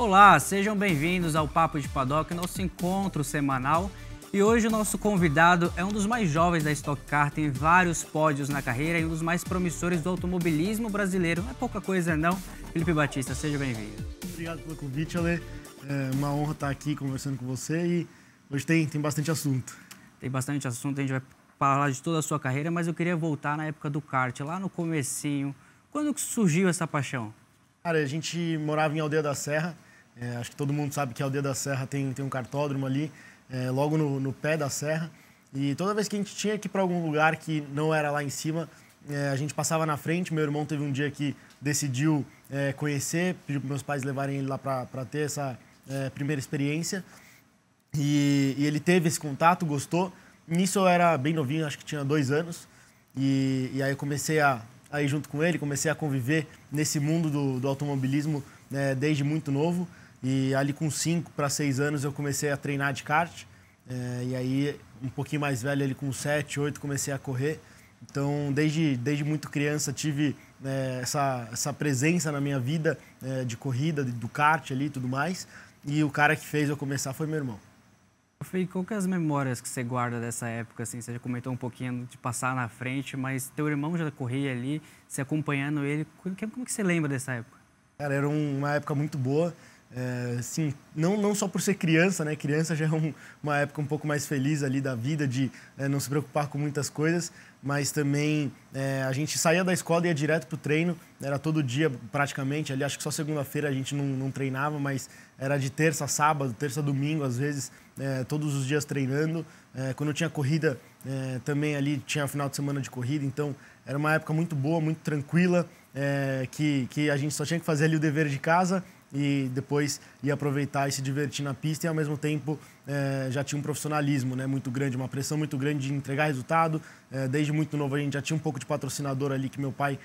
Olá, sejam bem-vindos ao Papo de Paddock, nosso encontro semanal. E hoje o nosso convidado é um dos mais jovens da Stock Car, tem vários pódios na carreira e um dos mais promissores do automobilismo brasileiro. Não é pouca coisa não. Felipe Batista, seja bem-vindo. Obrigado pelo convite, Ale. É uma honra estar aqui conversando com você e hoje tem bastante assunto. Tem bastante assunto, a gente vai falar de toda a sua carreira, mas eu queria voltar na época do kart, lá no comecinho. Quando que surgiu essa paixão? Cara, a gente morava em Aldeia da Serra. Acho que todo mundo sabe que a Aldeia da Serra tem um kartódromo ali, logo no pé da serra. E toda vez que a gente tinha que ir para algum lugar que não era lá em cima, a gente passava na frente. Meu irmão teve um dia que decidiu conhecer, pediu para meus pais levarem ele lá para ter essa primeira experiência. E ele teve esse contato, gostou. Nisso eu era bem novinho, acho que tinha 2 anos. E aí eu comecei a ir junto com ele, comecei a conviver nesse mundo do automobilismo desde muito novo. E ali com 5 para 6 anos eu comecei a treinar de kart. E aí, um pouquinho mais velho, ali com 7, 8, comecei a correr. Então, desde muito criança, tive essa presença na minha vida de corrida, do kart ali e tudo mais. E o cara que fez eu começar foi meu irmão. Fê, qual que é as memórias que você guarda dessa época? Assim, você já comentou um pouquinho de passar na frente, mas teu irmão já corria ali, você acompanhando ele. Como que você lembra dessa época? Cara, era uma época muito boa. Assim, não só por ser criança, né? Criança já é uma época um pouco mais feliz ali da vida, de não se preocupar com muitas coisas, mas também a gente saía da escola e ia direto pro treino, era todo dia praticamente, ali acho que só segunda-feira a gente não treinava, mas era de terça a sábado, terça a domingo, às vezes, todos os dias treinando. Quando tinha corrida, também ali tinha final de semana de corrida, então era uma época muito boa, muito tranquila, que a gente só tinha que fazer ali o dever de casa e depois ia aproveitar e se divertir na pista e, ao mesmo tempo, já tinha um profissionalismo, né, muito grande, uma pressão muito grande de entregar resultado. Desde muito novo a gente já tinha um pouco de patrocinador ali que meu pai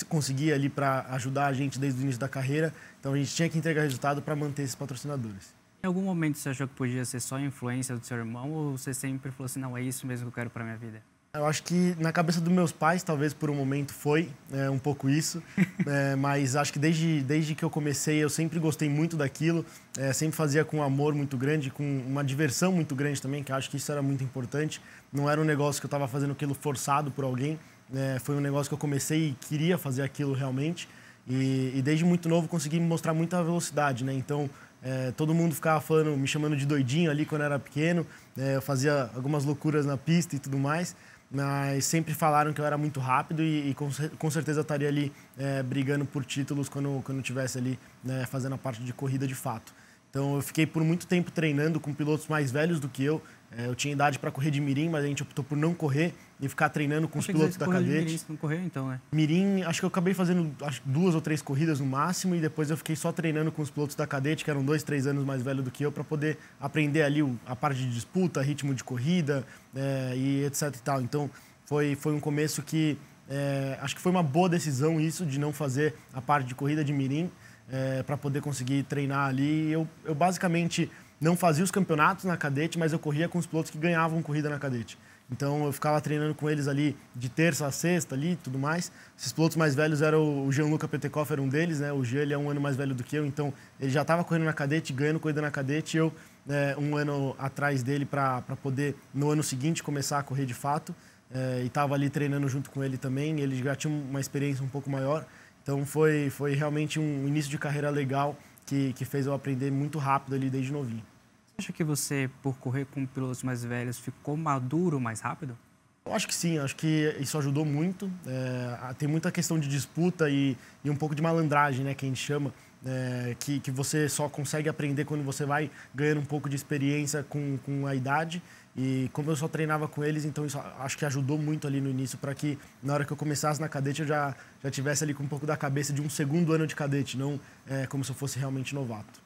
conseguia ali para ajudar a gente desde o início da carreira. Então a gente tinha que entregar resultado para manter esses patrocinadores. Em algum momento você achou que podia ser só a influência do seu irmão ou você sempre falou assim, não, é isso mesmo que eu quero para minha vida? Eu acho que na cabeça dos meus pais, talvez por um momento foi um pouco isso, mas acho que desde que eu comecei eu sempre gostei muito daquilo, sempre fazia com um amor muito grande, com uma diversão muito grande também, que eu acho que isso era muito importante. Não era um negócio que eu estava fazendo aquilo forçado por alguém, foi um negócio que eu comecei e queria fazer aquilo realmente. E desde muito novo consegui me mostrar muita velocidade, né? Então todo mundo ficava falando, me chamando de doidinho ali quando eu era pequeno, eu fazia algumas loucuras na pista e tudo mais. Mas sempre falaram que eu era muito rápido e com certeza estaria ali brigando por títulos quando estivesse ali fazendo a parte de corrida de fato. Então eu fiquei por muito tempo treinando com pilotos mais velhos do que eu. Eu tinha idade para correr de mirim, mas a gente optou por não correr e ficar treinando com os pilotos da cadete. Mirim, você não correu então, né? Mirim, acho que eu acabei fazendo 2 ou 3 corridas no máximo e depois eu fiquei só treinando com os pilotos da cadete, que eram 2, 3 anos mais velhos do que eu, para poder aprender ali a parte de disputa, ritmo de corrida e etc e tal. Então foi um começo que acho que foi uma boa decisão isso, de não fazer a parte de corrida de mirim, para poder conseguir treinar ali. Eu basicamente não fazia os campeonatos na cadete, mas eu corria com os pilotos que ganhavam corrida na cadete. Então eu ficava treinando com eles ali de terça a sexta ali e tudo mais. Esses pilotos mais velhos eram o Gianluca Petekoff, era um deles, né? O Jean, ele é um ano mais velho do que eu, então ele já estava correndo na cadete, ganhando corrida na cadete, e eu um ano atrás dele para poder, no ano seguinte, começar a correr de fato. E estava ali treinando junto com ele também, ele já tinha uma experiência um pouco maior. Então foi realmente um início de carreira legal que fez eu aprender muito rápido ali desde novinho. Você acha que você, por correr com pilotos mais velhos, ficou maduro mais rápido? Eu acho que sim, acho que isso ajudou muito. Tem muita questão de disputa e um pouco de malandragem, né, que a gente chama, que você só consegue aprender quando você vai ganhando um pouco de experiência com a idade. E como eu só treinava com eles, então isso acho que ajudou muito ali no início para que na hora que eu começasse na cadete eu já tivesse ali com um pouco da cabeça de um segundo ano de cadete, não como se eu fosse realmente novato.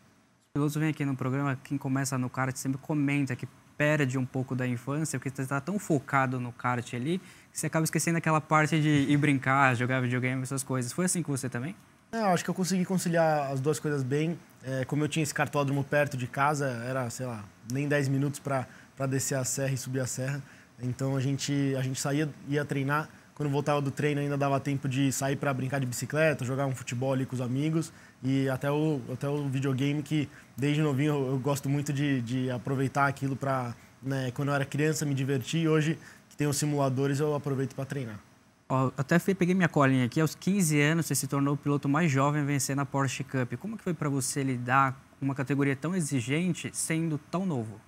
Os pilotos vêm aqui no programa, quem começa no kart sempre comenta que perde um pouco da infância, porque você está tão focado no kart ali, que você acaba esquecendo aquela parte de ir brincar, jogar videogame, essas coisas. Foi assim com você também? Eu acho que eu consegui conciliar as duas coisas bem. Como eu tinha esse kartódromo perto de casa, era, sei lá, nem 10 minutos para descer a serra e subir a serra. Então a gente saía, ia treinar. quando voltava do treino ainda dava tempo de sair para brincar de bicicleta, jogar um futebol ali com os amigos e até o videogame, que desde novinho eu gosto muito de aproveitar aquilo para, né, quando eu era criança, me divertir, e hoje que tem os simuladores eu aproveito para treinar. Ó, até peguei minha colinha aqui, aos 15 anos você se tornou o piloto mais jovem a vencer na Porsche Cup. Como que foi para você lidar com uma categoria tão exigente sendo tão novo?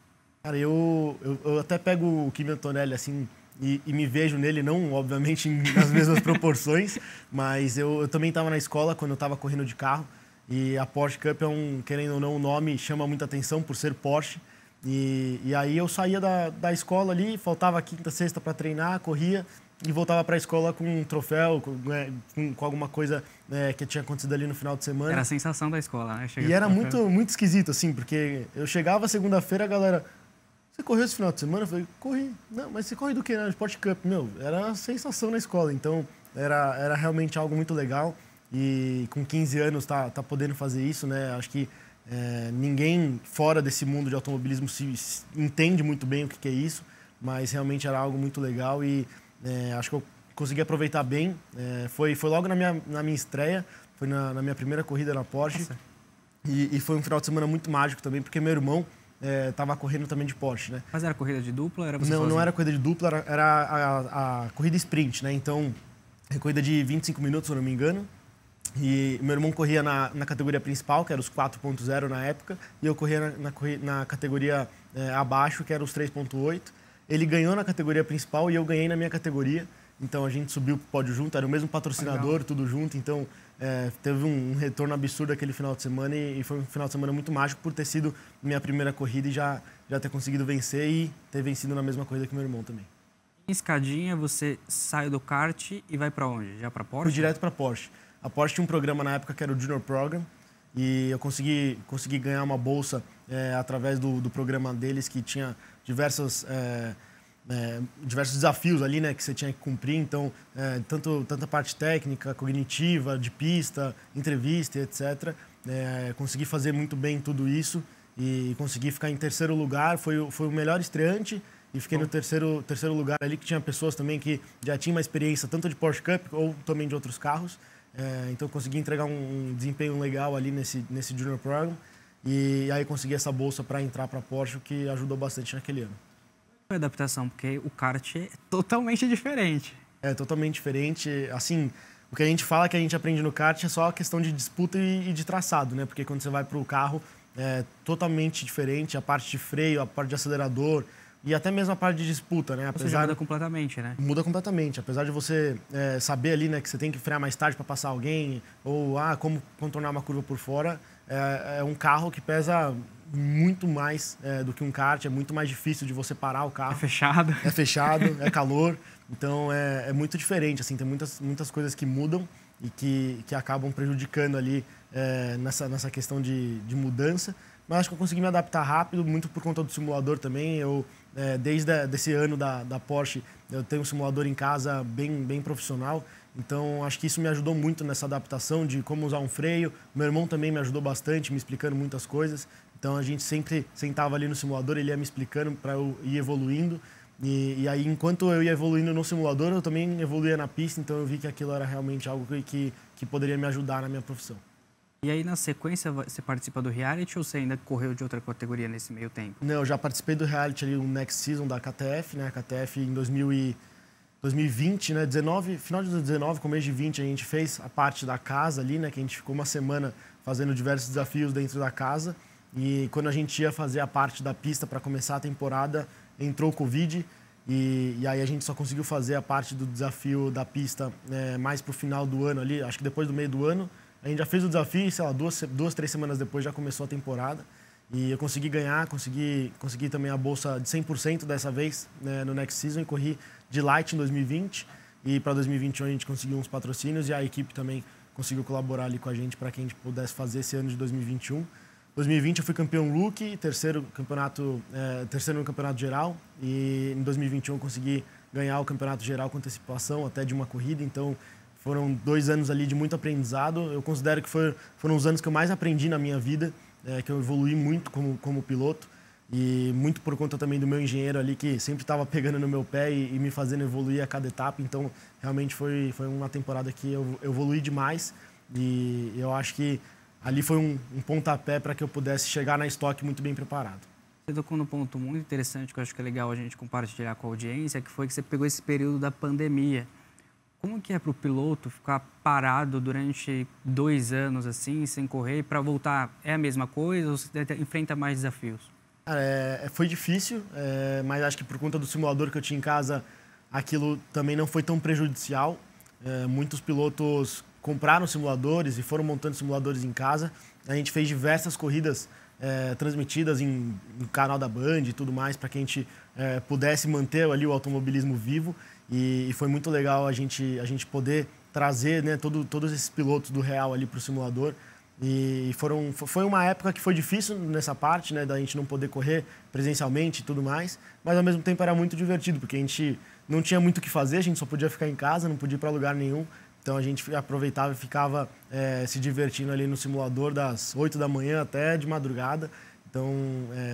Cara, eu até pego o Kimi Antonelli assim e me vejo nele, não obviamente nas mesmas proporções, mas eu também estava na escola quando eu estava correndo de carro, e a Porsche Cup é querendo ou não, o nome chama muita atenção por ser Porsche. E aí eu saía da escola ali, faltava quinta, sexta para treinar, corria e voltava para a escola com um troféu, com alguma coisa que tinha acontecido ali no final de semana. Era a sensação da escola, né? E era muito esquisito, assim, porque eu chegava segunda-feira, a galera... Você correu esse final de semana? Eu falei, corri. Não, mas você corre do quê? Na Sport Cup? Meu, era a sensação na escola. Então, era realmente algo muito legal. E com 15 anos tá podendo fazer isso, né? Acho que ninguém fora desse mundo de automobilismo se entende muito bem o que é isso, mas realmente era algo muito legal e acho que eu consegui aproveitar bem. Foi logo na minha estreia, foi na minha primeira corrida na Porsche. E foi um final de semana muito mágico também, porque meu irmão estava correndo também de Porsche, né? Mas era corrida de dupla? Era você não era corrida de dupla, era a corrida sprint, né? Então, corrida de 25 minutos, se eu não me engano. E meu irmão corria na categoria principal, que era os 4.0 na época, e eu corria na categoria abaixo, que era os 3.8. Ele ganhou na categoria principal e eu ganhei na minha categoria. Então, a gente subiu pro pódio junto, era o mesmo patrocinador, legal, tudo junto. Então, teve um retorno absurdo aquele final de semana e foi um final de semana muito mágico por ter sido minha primeira corrida e já ter conseguido vencer e ter vencido na mesma corrida que meu irmão também. Em escadinha, você sai do kart e vai para onde? Já para Porsche? Fui direto para Porsche. A Porsche tinha um programa na época que era o Junior Program e eu consegui ganhar uma bolsa através do programa deles, que tinha diversos desafios ali, né, que você tinha que cumprir. Então, tanta parte técnica, cognitiva, de pista, entrevista, etc. Consegui fazer muito bem tudo isso e consegui ficar em terceiro lugar. Foi o melhor estreante e fiquei no terceiro lugar ali, que tinha pessoas também que já tinham uma experiência tanto de Porsche Cup ou também de outros carros. Então, consegui entregar um desempenho legal ali nesse Junior Program e aí consegui essa bolsa para entrar para a Porsche, o que ajudou bastante naquele ano. Foi adaptação, porque o kart é totalmente diferente. É totalmente diferente. Assim, o que a gente fala que a gente aprende no kart é só a questão de disputa e de traçado, né? Porque quando você vai para o carro é totalmente diferente, a parte de freio, a parte de acelerador e até mesmo a parte de disputa, né? Apesar muda completamente, né? Muda completamente. Apesar de você saber ali, né, que você tem que frear mais tarde para passar alguém ou como contornar uma curva por fora, é um carro que pesa muito mais do que um kart, é muito mais difícil de você parar o carro. É fechado. É fechado, é calor, então é muito diferente, assim, tem muitas coisas que mudam e que acabam prejudicando ali nessa questão de mudança, mas acho que eu consegui me adaptar rápido, muito por conta do simulador também. Eu, desde esse ano da Porsche, eu tenho um simulador em casa bem profissional, então acho que isso me ajudou muito nessa adaptação de como usar um freio. Meu irmão também me ajudou bastante, me explicando muitas coisas. Então, a gente sempre sentava ali no simulador, ele ia me explicando para eu ir evoluindo. E aí, enquanto eu ia evoluindo no simulador, eu também evoluía na pista. Então, eu vi que aquilo era realmente algo que poderia me ajudar na minha profissão. E aí, na sequência, você participa do reality ou você ainda correu de outra categoria nesse meio tempo? Não, eu já participei do reality ali, o Next Season da KTF, né? A KTF em 2020, né? Final de 2019, começo de 20, a gente fez a parte da casa ali, né? Que a gente ficou uma semana fazendo diversos desafios dentro da casa. E quando a gente ia fazer a parte da pista para começar a temporada, entrou o Covid e aí a gente só conseguiu fazer a parte do desafio da pista mais para o final do ano ali, acho que depois do meio do ano. A gente já fez o desafio e, sei lá, duas, 3 semanas depois já começou a temporada. E eu consegui ganhar, consegui também a bolsa de 100% dessa vez, né, no Next Season, e corri de Light em 2020. E para 2021 a gente conseguiu uns patrocínios e a equipe também conseguiu colaborar ali com a gente para que a gente pudesse fazer esse ano de 2021. 2020 eu fui campeão rookie, terceiro no campeonato geral, e em 2021 eu consegui ganhar o campeonato geral com antecipação até de uma corrida. Então foram 2 anos ali de muito aprendizado. Eu considero que foram os anos que eu mais aprendi na minha vida, que eu evolui muito como piloto. E muito por conta também do meu engenheiro ali, que sempre estava pegando no meu pé e me fazendo evoluir a cada etapa. Então, realmente foi uma temporada que eu evolui demais. E eu acho que ali foi um pontapé para que eu pudesse chegar na Stock muito bem preparado. Você tocou num ponto muito interessante que eu acho que é legal a gente compartilhar com a audiência, que foi que você pegou esse período da pandemia. Como que é para o piloto ficar parado durante 2 anos assim, sem correr, para voltar? É a mesma coisa ou você enfrenta mais desafios? Foi difícil, mas acho que por conta do simulador que eu tinha em casa, aquilo também não foi tão prejudicial. Muitos pilotos compraram simuladores e foram montando simuladores em casa. A gente fez diversas corridas transmitidas no canal da Band e tudo mais, para que a gente pudesse manter ali o automobilismo vivo. E foi muito legal a gente poder trazer, né, todos esses pilotos do real ali para o simulador. E foi uma época que foi difícil nessa parte, né, da gente não poder correr presencialmente e tudo mais, mas ao mesmo tempo era muito divertido, porque a gente não tinha muito o que fazer, a gente só podia ficar em casa, não podia ir para lugar nenhum. Então a gente aproveitava e ficava se divertindo ali no simulador das 8 da manhã até de madrugada. Então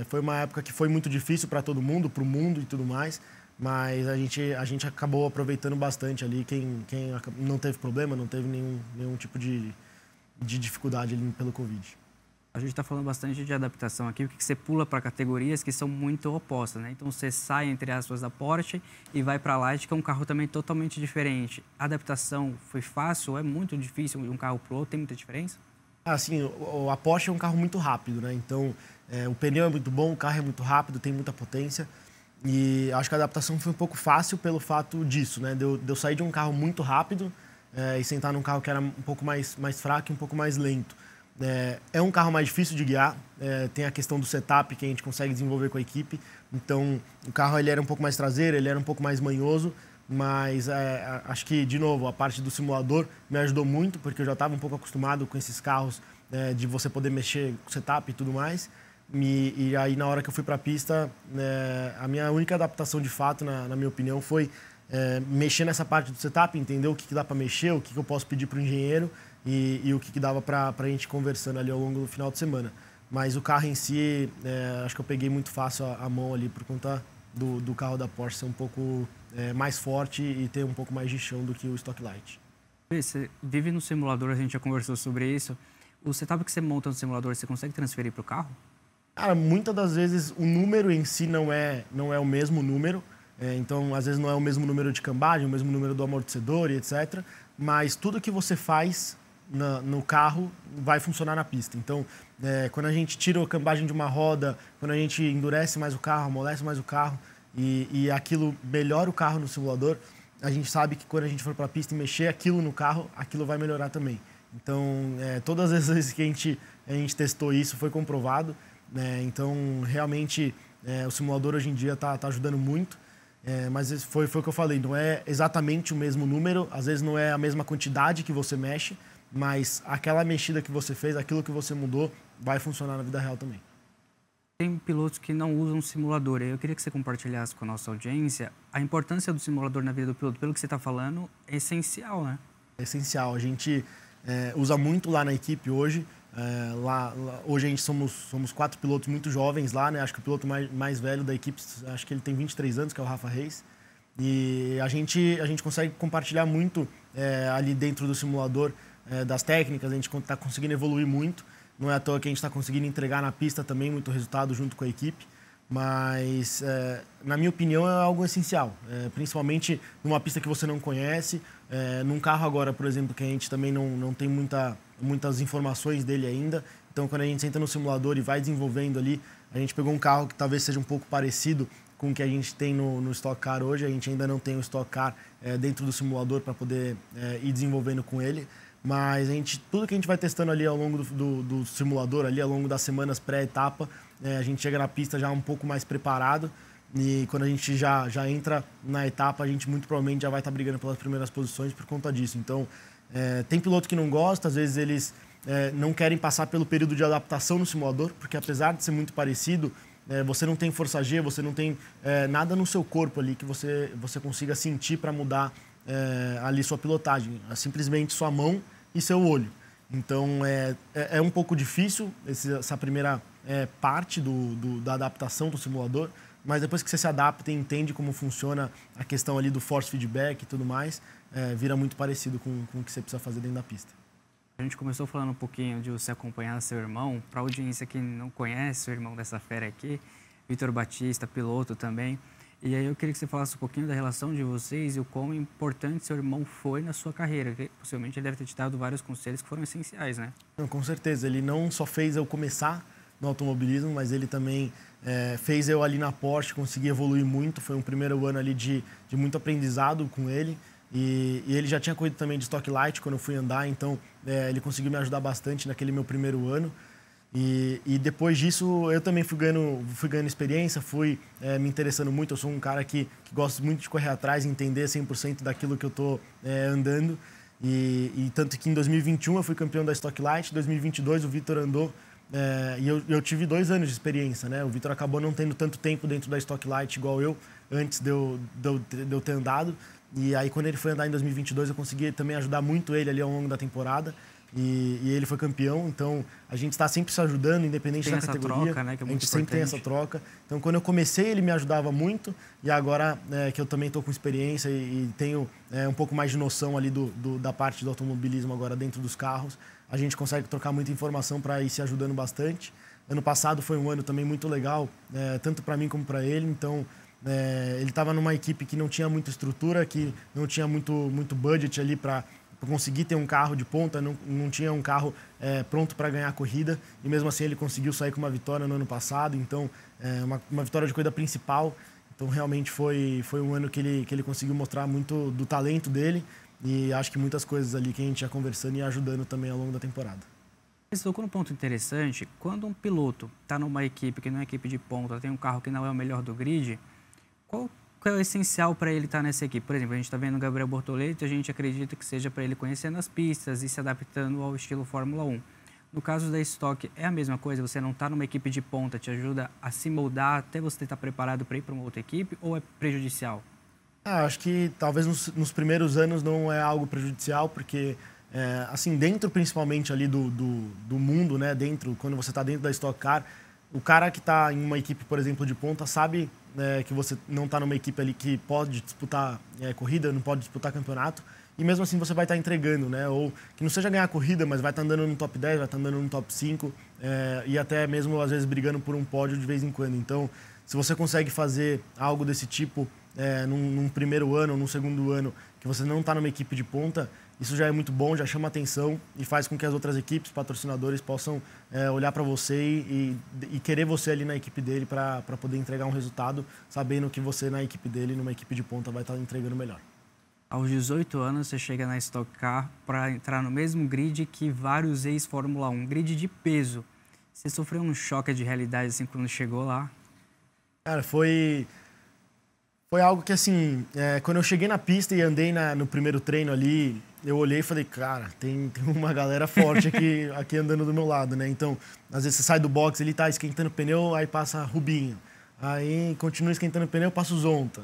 foi uma época que foi muito difícil para todo mundo, para o mundo e tudo mais. Mas a gente acabou aproveitando bastante ali. Quem não teve problema, não teve nenhum tipo de dificuldade ali pelo Covid. A gente está falando bastante de adaptação aqui, porque você pula para categorias que são muito opostas, né? Então você sai, entre aspas, da Porsche e vai para a Light, que é um carro também totalmente diferente. A adaptação foi fácil ou é muito difícil de um carro para o outro? Tem muita diferença? Assim, a Porsche é um carro muito rápido, né? Então o pneu é muito bom, o carro é muito rápido, tem muita potência. E acho que a adaptação foi um pouco fácil pelo fato disso, né? De eu sair de um carro muito rápido e sentar num carro que era um pouco mais fraco e um pouco mais lento. É um carro mais difícil de guiar, tem a questão do setup que a gente consegue desenvolver com a equipe. Então, o carro ele era um pouco mais traseiro, ele era um pouco mais manhoso, mas acho que, de novo, a parte do simulador me ajudou muito, porque eu já estava um pouco acostumado com esses carros de você poder mexer com o setup e tudo mais. E aí, na hora que eu fui para a pista, a minha única adaptação, de fato, na minha opinião, foi mexer nessa parte do setup, entender o que dá para mexer, o que eu posso pedir para o engenheiro e o que dava para a gente conversando ali ao longo do final de semana. Mas o carro em si, acho que eu peguei muito fácil a mão ali por conta do carro da Porsche ser um pouco mais forte e ter um pouco mais de chão do que o Stock Light. Você vive no simulador, a gente já conversou sobre isso. O setup que você monta no simulador, você consegue transferir para o carro? Cara, muitas das vezes o número em si não é o mesmo número. Então, às vezes não é o mesmo número de cambagem, o mesmo número do amortecedor e etc. Mas tudo que você faz no carro vai funcionar na pista. Então, quando a gente tira a cambagem de uma roda, quando a gente endurece mais o carro, amolece mais o carro e aquilo melhora o carro no simulador, a gente sabe que quando a gente for para a pista e mexer aquilo no carro, aquilo vai melhorar também. Então, todas as vezes que a gente testou isso, foi comprovado. Então, realmente, o simulador hoje em dia está ajudando muito. Mas foi o que eu falei, não é exatamente o mesmo número, às vezes não é a mesma quantidade que você mexe, mas aquela mexida que você fez, aquilo que você mudou, vai funcionar na vida real também. Tem pilotos que não usam simulador. Eu queria que você compartilhasse com a nossa audiência a importância do simulador na vida do piloto. Pelo que você está falando, é essencial, né? É essencial. A gente usa muito lá na equipe hoje. Hoje a gente somos 4 pilotos muito jovens lá, né? Acho que o piloto mais velho da equipe, acho que ele tem 23 anos, que é o Rafa Reis. E a gente consegue compartilhar muito ali dentro do simulador das técnicas, a gente está conseguindo evoluir muito. Não é à toa que a gente está conseguindo entregar na pista também muito resultado junto com a equipe. Mas, na minha opinião, é algo essencial, principalmente numa pista que você não conhece, num carro agora, por exemplo, que a gente também não tem muitas informações dele ainda. Então, quando a gente senta no simulador e vai desenvolvendo ali, a gente pegou um carro que talvez seja um pouco parecido com o que a gente tem no Stock Car hoje. A gente ainda não tem o Stock Car dentro do simulador para poder ir desenvolvendo com ele. Mas tudo que a gente vai testando ali ao longo do simulador, ali ao longo das semanas pré-etapa, a gente chega na pista já um pouco mais preparado. E quando a gente já entra na etapa, a gente muito provavelmente já vai estar brigando pelas primeiras posições por conta disso. Então, tem piloto que não gosta, às vezes eles não querem passar pelo período de adaptação no simulador, porque apesar de ser muito parecido, você não tem força G, você não tem nada no seu corpo ali que você consiga sentir para mudar ali sua pilotagem. É simplesmente sua mão e seu olho. Então, é um pouco difícil essa primeira parte da adaptação do simulador, mas depois que você se adapta e entende como funciona a questão ali do force feedback e tudo mais, vira muito parecido com o que você precisa fazer dentro da pista. A gente começou falando um pouquinho de você acompanhar seu irmão. Para a audiência que não conhece o irmão dessa fera aqui, Vitor Batista, piloto também. E aí eu queria que você falasse um pouquinho da relação de vocês e o quão importante seu irmão foi na sua carreira. Possivelmente ele deve ter te dado vários conselhos que foram essenciais, né? Não, com certeza. Ele não só fez eu começar no automobilismo, mas ele também fez eu ali na Porsche conseguir evoluir muito. Foi um primeiro ano ali de muito aprendizado com ele. E ele já tinha corrido também de Stock Light quando eu fui andar, então ele conseguiu me ajudar bastante naquele meu primeiro ano. E depois disso eu também fui ganhando experiência, fui me interessando muito. Eu sou um cara que gosto muito de correr atrás e entender 100% daquilo que eu estou andando. E tanto que em 2021 eu fui campeão da Stock Light, em 2022 o Vitor andou e eu tive 2 anos de experiência, né? O Vitor acabou não tendo tanto tempo dentro da Stock Light igual eu, antes de eu ter andado. E aí, quando ele foi andar em 2022, eu consegui também ajudar muito ele ali ao longo da temporada. E ele foi campeão, então a gente está sempre se ajudando, independente da categoria. Tem essa troca, né, que é muito importante. A gente sempre tem essa troca. Então, quando eu comecei, ele me ajudava muito. E agora que eu também estou com experiência e tenho um pouco mais de noção ali da parte do automobilismo agora dentro dos carros, a gente consegue trocar muita informação para ir se ajudando bastante. Ano passado foi um ano também muito legal, tanto para mim como para ele. Então, ele estava numa equipe que não tinha muita estrutura, que não tinha muito budget ali para conseguir ter um carro de ponta, não tinha um carro pronto para ganhar a corrida, e mesmo assim ele conseguiu sair com uma vitória no ano passado, então uma vitória de corrida principal. Então realmente foi um ano que ele conseguiu mostrar muito do talento dele, e acho que muitas coisas ali que a gente ia conversando e ajudando também ao longo da temporada. Você tocou num ponto interessante. Quando um piloto está numa equipe que não é equipe de ponta, tem um carro que não é o melhor do grid, qual é o essencial para ele estar nessa equipe? Por exemplo, a gente está vendo o Gabriel Bortoleto, a gente acredita que seja para ele conhecendo as pistas e se adaptando ao estilo Fórmula 1. No caso da Stock, é a mesma coisa? Você não está numa equipe de ponta, te ajuda a se moldar até você estar preparado para ir para uma outra equipe, ou é prejudicial? Acho que talvez nos primeiros anos não é algo prejudicial, porque assim, dentro principalmente ali do mundo, né, quando você está dentro da Stock Car, o cara que está em uma equipe, por exemplo, de ponta, sabe que você não está numa equipe ali que pode disputar corrida, não pode disputar campeonato, e mesmo assim você vai estar entregando, né? Ou que não seja ganhar a corrida, mas vai estar andando no top 10, vai estar andando no top 5, e até mesmo às vezes brigando por um pódio de vez em quando. Então, se você consegue fazer algo desse tipo num primeiro ano ou num segundo ano, que você não está numa equipe de ponta, isso já é muito bom, já chama atenção e faz com que as outras equipes, patrocinadores, possam olhar para você e querer você ali na equipe dele para poder entregar um resultado, sabendo que você na equipe dele, numa equipe de ponta, vai estar entregando melhor. Aos 18 anos, você chega na Stock Car para entrar no mesmo grid que vários ex-Fórmula 1, grid de peso. Você sofreu um choque de realidade assim quando chegou lá? Cara, foi algo que, assim, quando eu cheguei na pista e andei no primeiro treino ali, eu olhei e falei, cara, tem uma galera forte aqui andando do meu lado, né? Então, às vezes você sai do box, ele tá esquentando o pneu, aí passa Rubinho. Aí continua esquentando o pneu, passa o Zonta.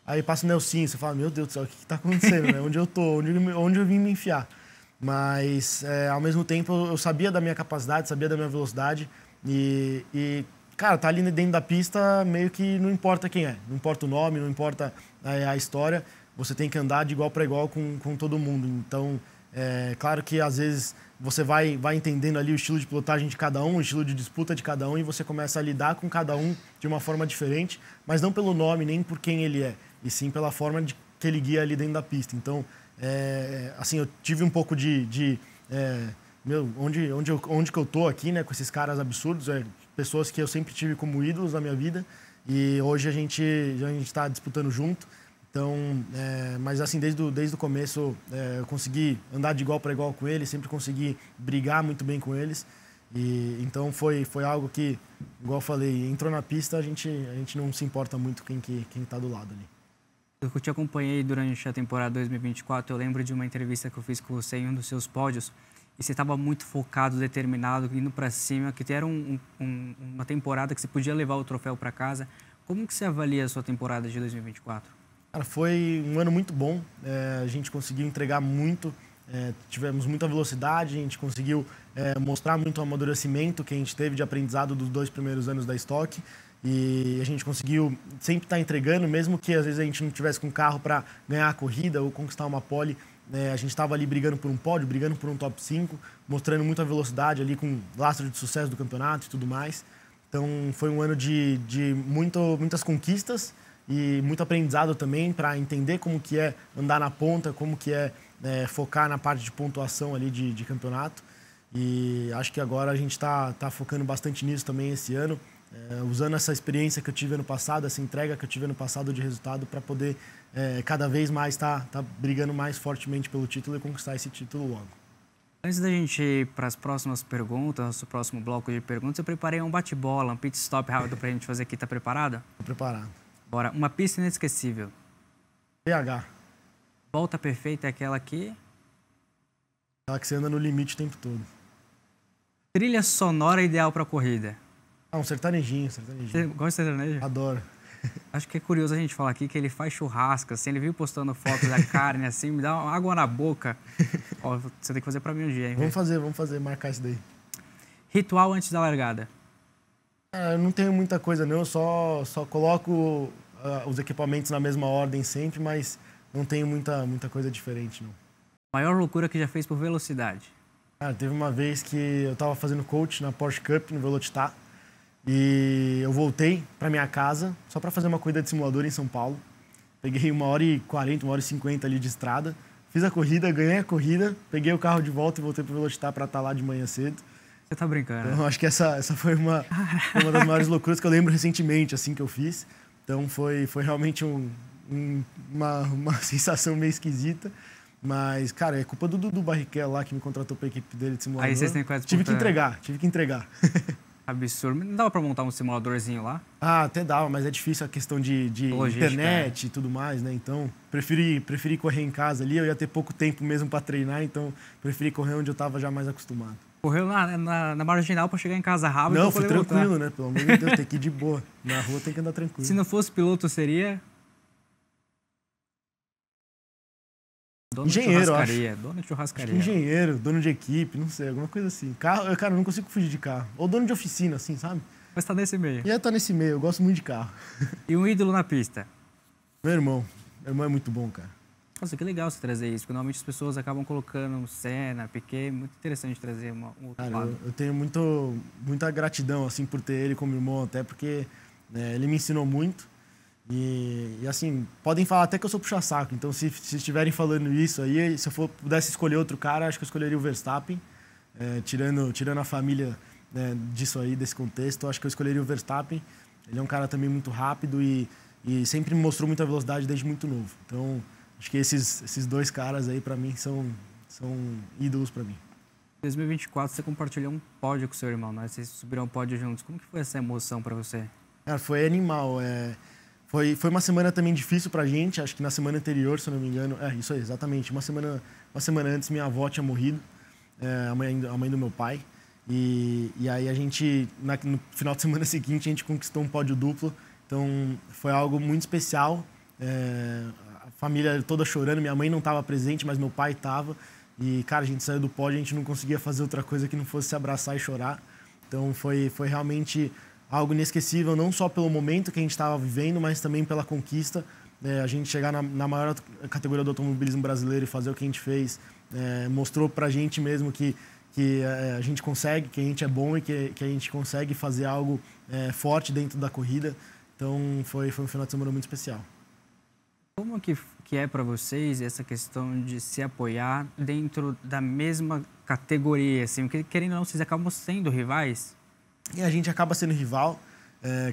Aí passa o Nelsinho, você fala, meu Deus do céu, o que tá acontecendo, né? Onde eu tô? Onde eu vim me enfiar? Mas, ao mesmo tempo, eu sabia da minha capacidade, sabia da minha velocidade e cara, tá ali dentro da pista, meio que não importa quem é. Não importa o nome, não importa a história. Você tem que andar de igual para igual com todo mundo. Então, claro que às vezes você vai entendendo ali o estilo de pilotagem de cada um, o estilo de disputa de cada um, e você começa a lidar com cada um de uma forma diferente, mas não pelo nome, nem por quem ele é, e sim pela forma que ele guia ali dentro da pista. Então, assim, eu tive um pouco onde que eu tô aqui, né, com esses caras absurdos, pessoas que eu sempre tive como ídolos na minha vida, e hoje a gente está disputando junto. Então, mas assim, desde o começo eu consegui andar de igual para igual com eles, sempre consegui brigar muito bem com eles. E então foi algo que, igual eu falei, entrou na pista, a gente não se importa muito quem está do lado ali. Eu te acompanhei durante a temporada 2024, eu lembro de uma entrevista que eu fiz com você em um dos seus pódios, e você estava muito focado, determinado, indo para cima, que era uma temporada que você podia levar o troféu para casa. Como que você avalia a sua temporada de 2024? Cara, foi um ano muito bom. A gente conseguiu entregar muito tivemos muita velocidade, a gente conseguiu mostrar muito o amadurecimento que a gente teve de aprendizado dos 2 primeiros anos da Stock. E a gente conseguiu sempre estar entregando, mesmo que às vezes a gente não tivesse com carro para ganhar a corrida ou conquistar uma pole. A gente estava ali brigando por um pódio, brigando por um top 5, mostrando muita velocidade ali com lastro de sucesso do campeonato e tudo mais. Então foi um ano de muitas conquistas e muito aprendizado também para entender como que é andar na ponta, como que é focar na parte de pontuação ali de campeonato. E acho que agora a gente está focando bastante nisso também esse ano. Usando essa experiência que eu tive ano passado, essa entrega que eu tive ano passado de resultado para poder cada vez mais tá brigando mais fortemente pelo título e conquistar esse título logo. Antes da gente ir para as próximas perguntas, nosso próximo bloco de perguntas, eu preparei um bate-bola, um pit stop rápido para a gente fazer aqui. Tá preparado? Tô preparado. Bora. Uma pista inesquecível. PH. Volta perfeita é aquela aqui. Aquela que você anda no limite o tempo todo. Trilha sonora ideal para corrida. Um sertanejinho. Você gosta de sertanejo? Adoro. Acho que é curioso a gente falar aqui que ele faz churrasco, assim, ele viu postando fotos da carne, assim, me dá uma água na boca. Ó, você tem que fazer pra mim um dia, hein? Vamos fazer, marcar isso daí. Ritual antes da largada. Eu não tenho muita coisa não, eu só coloco os equipamentos na mesma ordem sempre, mas não tenho muita coisa diferente, não. Maior loucura que já fez por velocidade. Teve uma vez que eu tava fazendo coach na Porsche Cup, no Velocitar, e eu voltei para minha casa só para fazer uma corrida de simulador em São Paulo. Peguei 1h40, 1h50 ali de estrada. Fiz a corrida, ganhei a corrida, peguei o carro de volta e voltei pro Velocitar para estar lá de manhã cedo. Você tá brincando? Então, acho que essa foi uma das maiores loucuras que eu lembro recentemente, assim, que eu fiz. Então, foi realmente uma sensação meio esquisita. Mas, cara, é culpa do Dudu Barrichello lá, que me contratou para a equipe dele de simulador. Aí vocês têm quase tive que entregar. Absurdo. Não dava para montar um simuladorzinho lá? Até dava, mas é difícil a questão de internet e tudo mais, né? Então, preferi correr em casa ali. Eu ia ter pouco tempo mesmo para treinar, então preferi correr onde eu estava já mais acostumado. Correu na marginal para chegar em casa rápido? Não, fui tranquilo, né? Pelo amor de Deus, tem que ir de boa. Na rua tem que andar tranquilo. Se não fosse piloto, seria? Dono de churrascaria. Dono de churrascaria. Engenheiro, dono de equipe, não sei, alguma coisa assim. Carro, cara, eu não consigo fugir de carro. Ou dono de oficina, assim, sabe? Mas tá nesse meio. Tá nesse meio, eu gosto muito de carro. E um ídolo na pista? Meu irmão. Meu irmão é muito bom, cara. Nossa, que legal você trazer isso, porque normalmente as pessoas acabam colocando Senna, Piquet, muito interessante trazer um outro lado. Eu tenho muita gratidão, assim, por ter ele como irmão, até porque ele me ensinou muito. E assim, podem falar até que eu sou puxa-saco, então se estiverem falando isso aí, se eu pudesse escolher outro cara, acho que eu escolheria o Verstappen, tirando a família disso aí, desse contexto, acho que eu escolheria o Verstappen. Ele é um cara também muito rápido e sempre me mostrou muita velocidade desde muito novo. Então, acho que esses 2 caras aí, pra mim, são ídolos pra mim. Em 2024, você compartilhou um pódio com seu irmão, né? Vocês subiram um pódio juntos. Como que foi essa emoção pra você? Cara, foi animal. Foi uma semana também difícil pra gente, acho que na semana anterior, se eu não me engano. Isso aí, exatamente. Uma semana antes, minha avó tinha morrido, a mãe do meu pai. E aí a gente, no final de semana seguinte, a gente conquistou um pódio duplo. Então, foi algo muito especial. A família toda chorando, minha mãe não estava presente, mas meu pai estava. E, cara, a gente saiu do pódio, a gente não conseguia fazer outra coisa que não fosse se abraçar e chorar. Então, foi realmente algo inesquecível, não só pelo momento que a gente estava vivendo, mas também pela conquista. A gente chegar na maior categoria do automobilismo brasileiro e fazer o que a gente fez, mostrou para a gente mesmo que a gente consegue, que a gente é bom e que a gente consegue fazer algo forte dentro da corrida. Então, foi um final de semana muito especial. Como que é para vocês essa questão de se apoiar dentro da mesma categoria? Assim, porque, querendo ou não, vocês acabam sendo rivais? E a gente acaba sendo rival.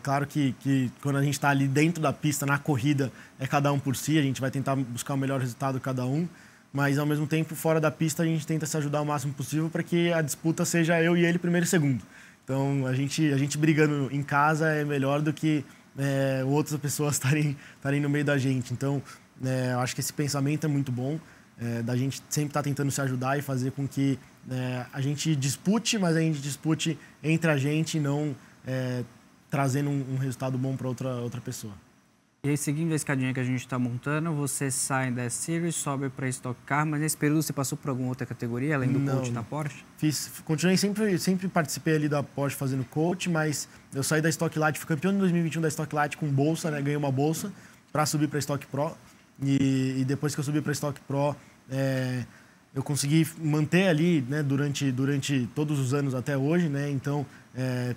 Claro que quando a gente está ali dentro da pista, na corrida, é cada um por si, a gente vai tentar buscar o melhor resultado cada um, mas ao mesmo tempo, fora da pista, a gente tenta se ajudar o máximo possível para que a disputa seja eu e ele primeiro e segundo. Então, a gente brigando em casa é melhor do que outras pessoas estarem no meio da gente. Então, eu acho que esse pensamento é muito bom, da gente sempre estar tentando se ajudar e fazer com que a gente dispute, mas a gente dispute entre a gente e não trazendo um resultado bom para outra pessoa. E aí, seguindo a escadinha que a gente está montando, você sai da Series, sobe para Stock Car, mas nesse período você passou por alguma outra categoria, além do coach da Porsche? Continuei sempre participei ali da Porsche fazendo coach, mas eu saí da Stock Light, fui campeão em 2021 da Stock Light com bolsa, né? Ganhei uma bolsa para subir para Stock Pro. E depois que eu subi para Stock Pro, eu consegui manter ali, né, durante todos os anos até hoje, né? Então,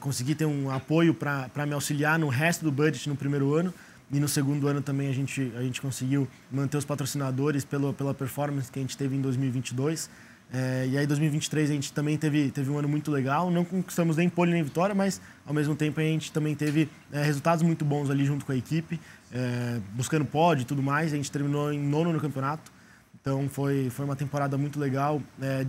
consegui ter um apoio para me auxiliar no resto do budget no primeiro ano. E no segundo ano também a gente conseguiu manter os patrocinadores pela performance que a gente teve em 2022. E aí, em 2023, a gente também teve um ano muito legal. Não conquistamos nem pole nem vitória, mas, ao mesmo tempo, a gente também teve resultados muito bons ali junto com a equipe, buscando pódio e tudo mais. A gente terminou em 9º no campeonato. Então, foi uma temporada muito legal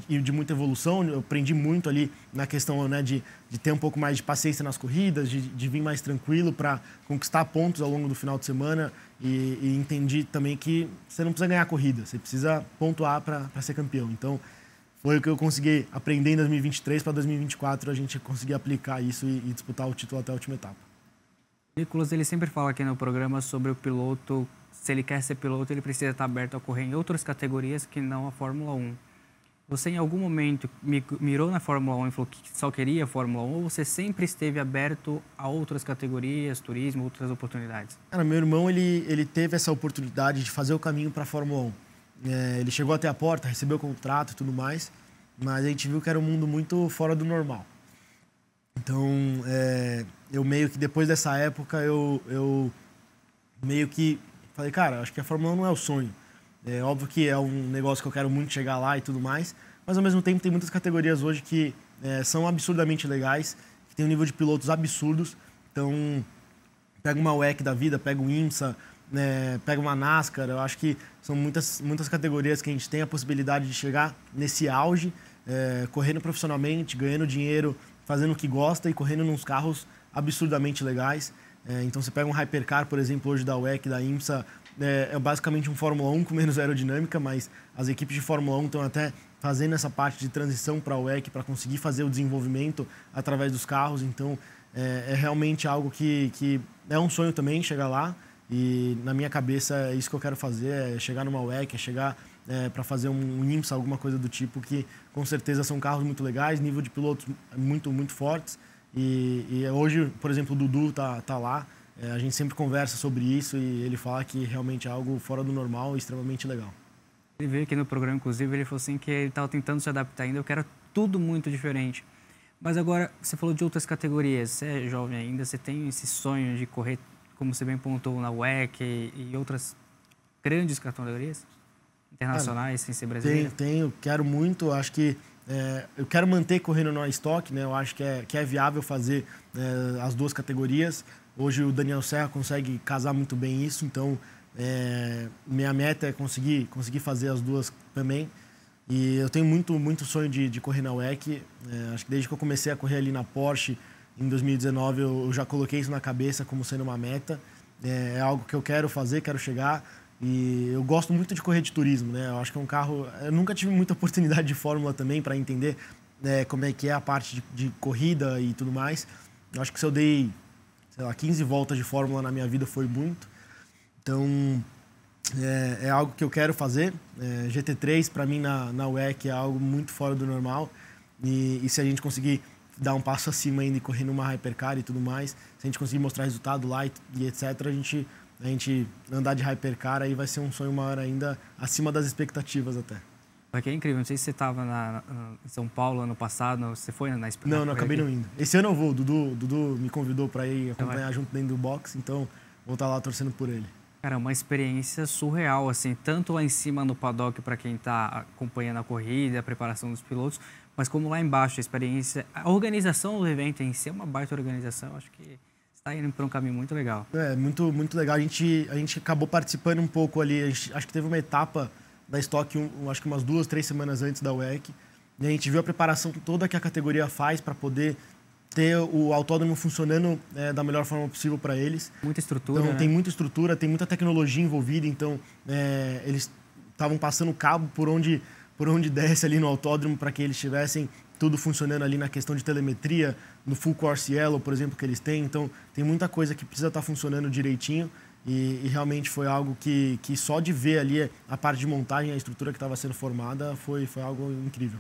e de muita evolução. Eu aprendi muito ali na questão, né, de ter um pouco mais de paciência nas corridas, de vir mais tranquilo para conquistar pontos ao longo do final de semana. E entendi também que você não precisa ganhar a corrida, você precisa pontuar para ser campeão. Então, foi o que eu consegui aprender em 2023 para 2024, a gente conseguir aplicar isso e disputar o título até a última etapa. Nicolas, ele sempre fala aqui no programa sobre o piloto. Se ele quer ser piloto, ele precisa estar aberto a correr em outras categorias que não a Fórmula 1. Você, em algum momento, mirou na Fórmula 1 e falou que só queria a Fórmula 1, ou você sempre esteve aberto a outras categorias, turismo, outras oportunidades? Cara, meu irmão, ele teve essa oportunidade de fazer o caminho para a Fórmula 1. Ele chegou até a porta, recebeu o contrato e tudo mais, mas a gente viu que era um mundo muito fora do normal. Então, eu meio que, depois dessa época, eu meio que falei, cara, acho que a Fórmula 1 não é o sonho. É óbvio que é um negócio que eu quero muito chegar lá e tudo mais, mas ao mesmo tempo tem muitas categorias hoje que são absurdamente legais, que tem um nível de pilotos absurdos. Então, pega uma WEC da vida, pega um IMSA, pega uma NASCAR. Eu acho que são muitas categorias que a gente tem a possibilidade de chegar nesse auge, correndo profissionalmente, ganhando dinheiro, fazendo o que gosta e correndo nos carros absurdamente legais. Então, você pega um Hypercar, por exemplo, hoje da WEC, da IMSA, é basicamente um Fórmula 1 com menos aerodinâmica, mas as equipes de Fórmula 1 estão até fazendo essa parte de transição para a WEC para conseguir fazer o desenvolvimento através dos carros. Então, é realmente algo que é um sonho também chegar lá. E na minha cabeça é isso que eu quero fazer, é chegar numa WEC, é chegar para fazer um IMSA, alguma coisa do tipo, que com certeza são carros muito legais, nível de pilotos muito, muito fortes. E hoje, por exemplo, o Dudu tá lá, a gente sempre conversa sobre isso e ele fala que realmente é algo fora do normal e extremamente legal. Ele veio aqui no programa, inclusive, ele falou assim que ele estava tentando se adaptar ainda, eu quero tudo muito diferente. Mas agora, você falou de outras categorias, você é jovem ainda, você tem esse sonho de correr, como você bem pontuou, na WEC e outras grandes categorias internacionais, sem ser brasileiro? Tenho, quero muito, acho que eu quero manter correndo no Stock, né? Eu acho que é viável fazer as duas categorias. Hoje o Daniel Serra consegue casar muito bem isso, então minha meta é conseguir fazer as duas também. E eu tenho muito sonho de correr na WEC. Acho que desde que eu comecei a correr ali na Porsche, em 2019, eu já coloquei isso na cabeça como sendo uma meta. É algo que eu quero fazer, quero chegar. E eu gosto muito de correr de turismo, né? Eu acho que é um carro... Eu nunca tive muita oportunidade de Fórmula também para entender como é que é a parte de corrida e tudo mais. Eu acho que se eu dei, sei lá, 15 voltas de Fórmula na minha vida foi muito. Então, é algo que eu quero fazer. GT3, para mim, na WEC é algo muito fora do normal. E se a gente conseguir dar um passo acima ainda e correr numa Hypercar e tudo mais, se a gente conseguir mostrar resultado lá e etc., a gente andar de Hypercar aí vai ser um sonho maior ainda, acima das expectativas até. Porque é incrível, não sei se você estava em São Paulo ano passado, você foi na Não, acabei não indo. Esse ano eu vou, o Dudu me convidou para ir acompanhar junto dentro do box, então vou estar lá torcendo por ele. Cara, uma experiência surreal, assim, tanto lá em cima no paddock para quem está acompanhando a corrida, a preparação dos pilotos, mas como lá embaixo, a experiência, a organização do evento em si é uma baita organização, acho que está indo para um caminho muito legal. Muito legal. A gente acabou participando um pouco ali. Acho que teve uma etapa da Stock, acho que umas 2, 3 semanas antes da WEC. E a gente viu a preparação toda que a categoria faz para poder ter o autódromo funcionando da melhor forma possível para eles. Muita estrutura, então, né? Tem muita estrutura, tem muita tecnologia envolvida. Então, eles estavam passando cabo por onde desce ali no autódromo para que eles tivessem tudo funcionando ali na questão de telemetria, no Full Course Yellow, por exemplo, que eles têm. Então, tem muita coisa que precisa estar funcionando direitinho. e realmente foi algo que só de ver ali a parte de montagem, a estrutura que estava sendo formada, foi algo incrível.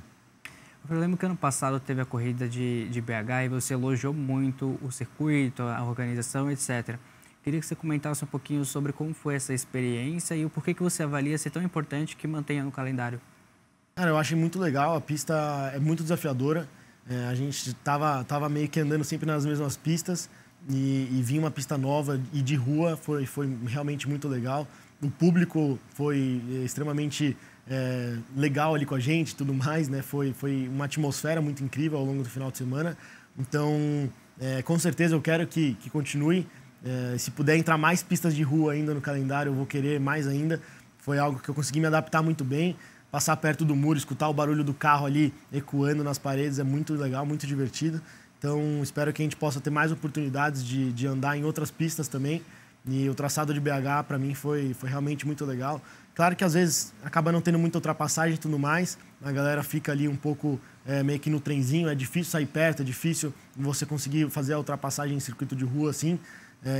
Eu lembro que ano passado teve a corrida de BH e você elogiou muito o circuito, a organização, etc. Queria que você comentasse um pouquinho sobre como foi essa experiência e o porquê que você avalia ser tão importante que mantenha no calendário. Cara, eu achei muito legal, a pista é muito desafiadora. A gente tava meio que andando sempre nas mesmas pistas e vinha uma pista nova e de rua, foi realmente muito legal. O público foi extremamente legal ali com a gente e tudo mais, né? Foi uma atmosfera muito incrível ao longo do final de semana. Então, com certeza eu quero que continue. Se puder entrar mais pistas de rua ainda no calendário, eu vou querer mais ainda. Foi algo que eu consegui me adaptar muito bem. Passar perto do muro, escutar o barulho do carro ali ecoando nas paredes é muito legal, muito divertido. Então, espero que a gente possa ter mais oportunidades de andar em outras pistas também. E o traçado de BH, para mim, foi realmente muito legal. Claro que, às vezes, acaba não tendo muita ultrapassagem e tudo mais. A galera fica ali um pouco meio que no trenzinho. É difícil sair perto, é difícil você conseguir fazer a ultrapassagem em circuito de rua assim.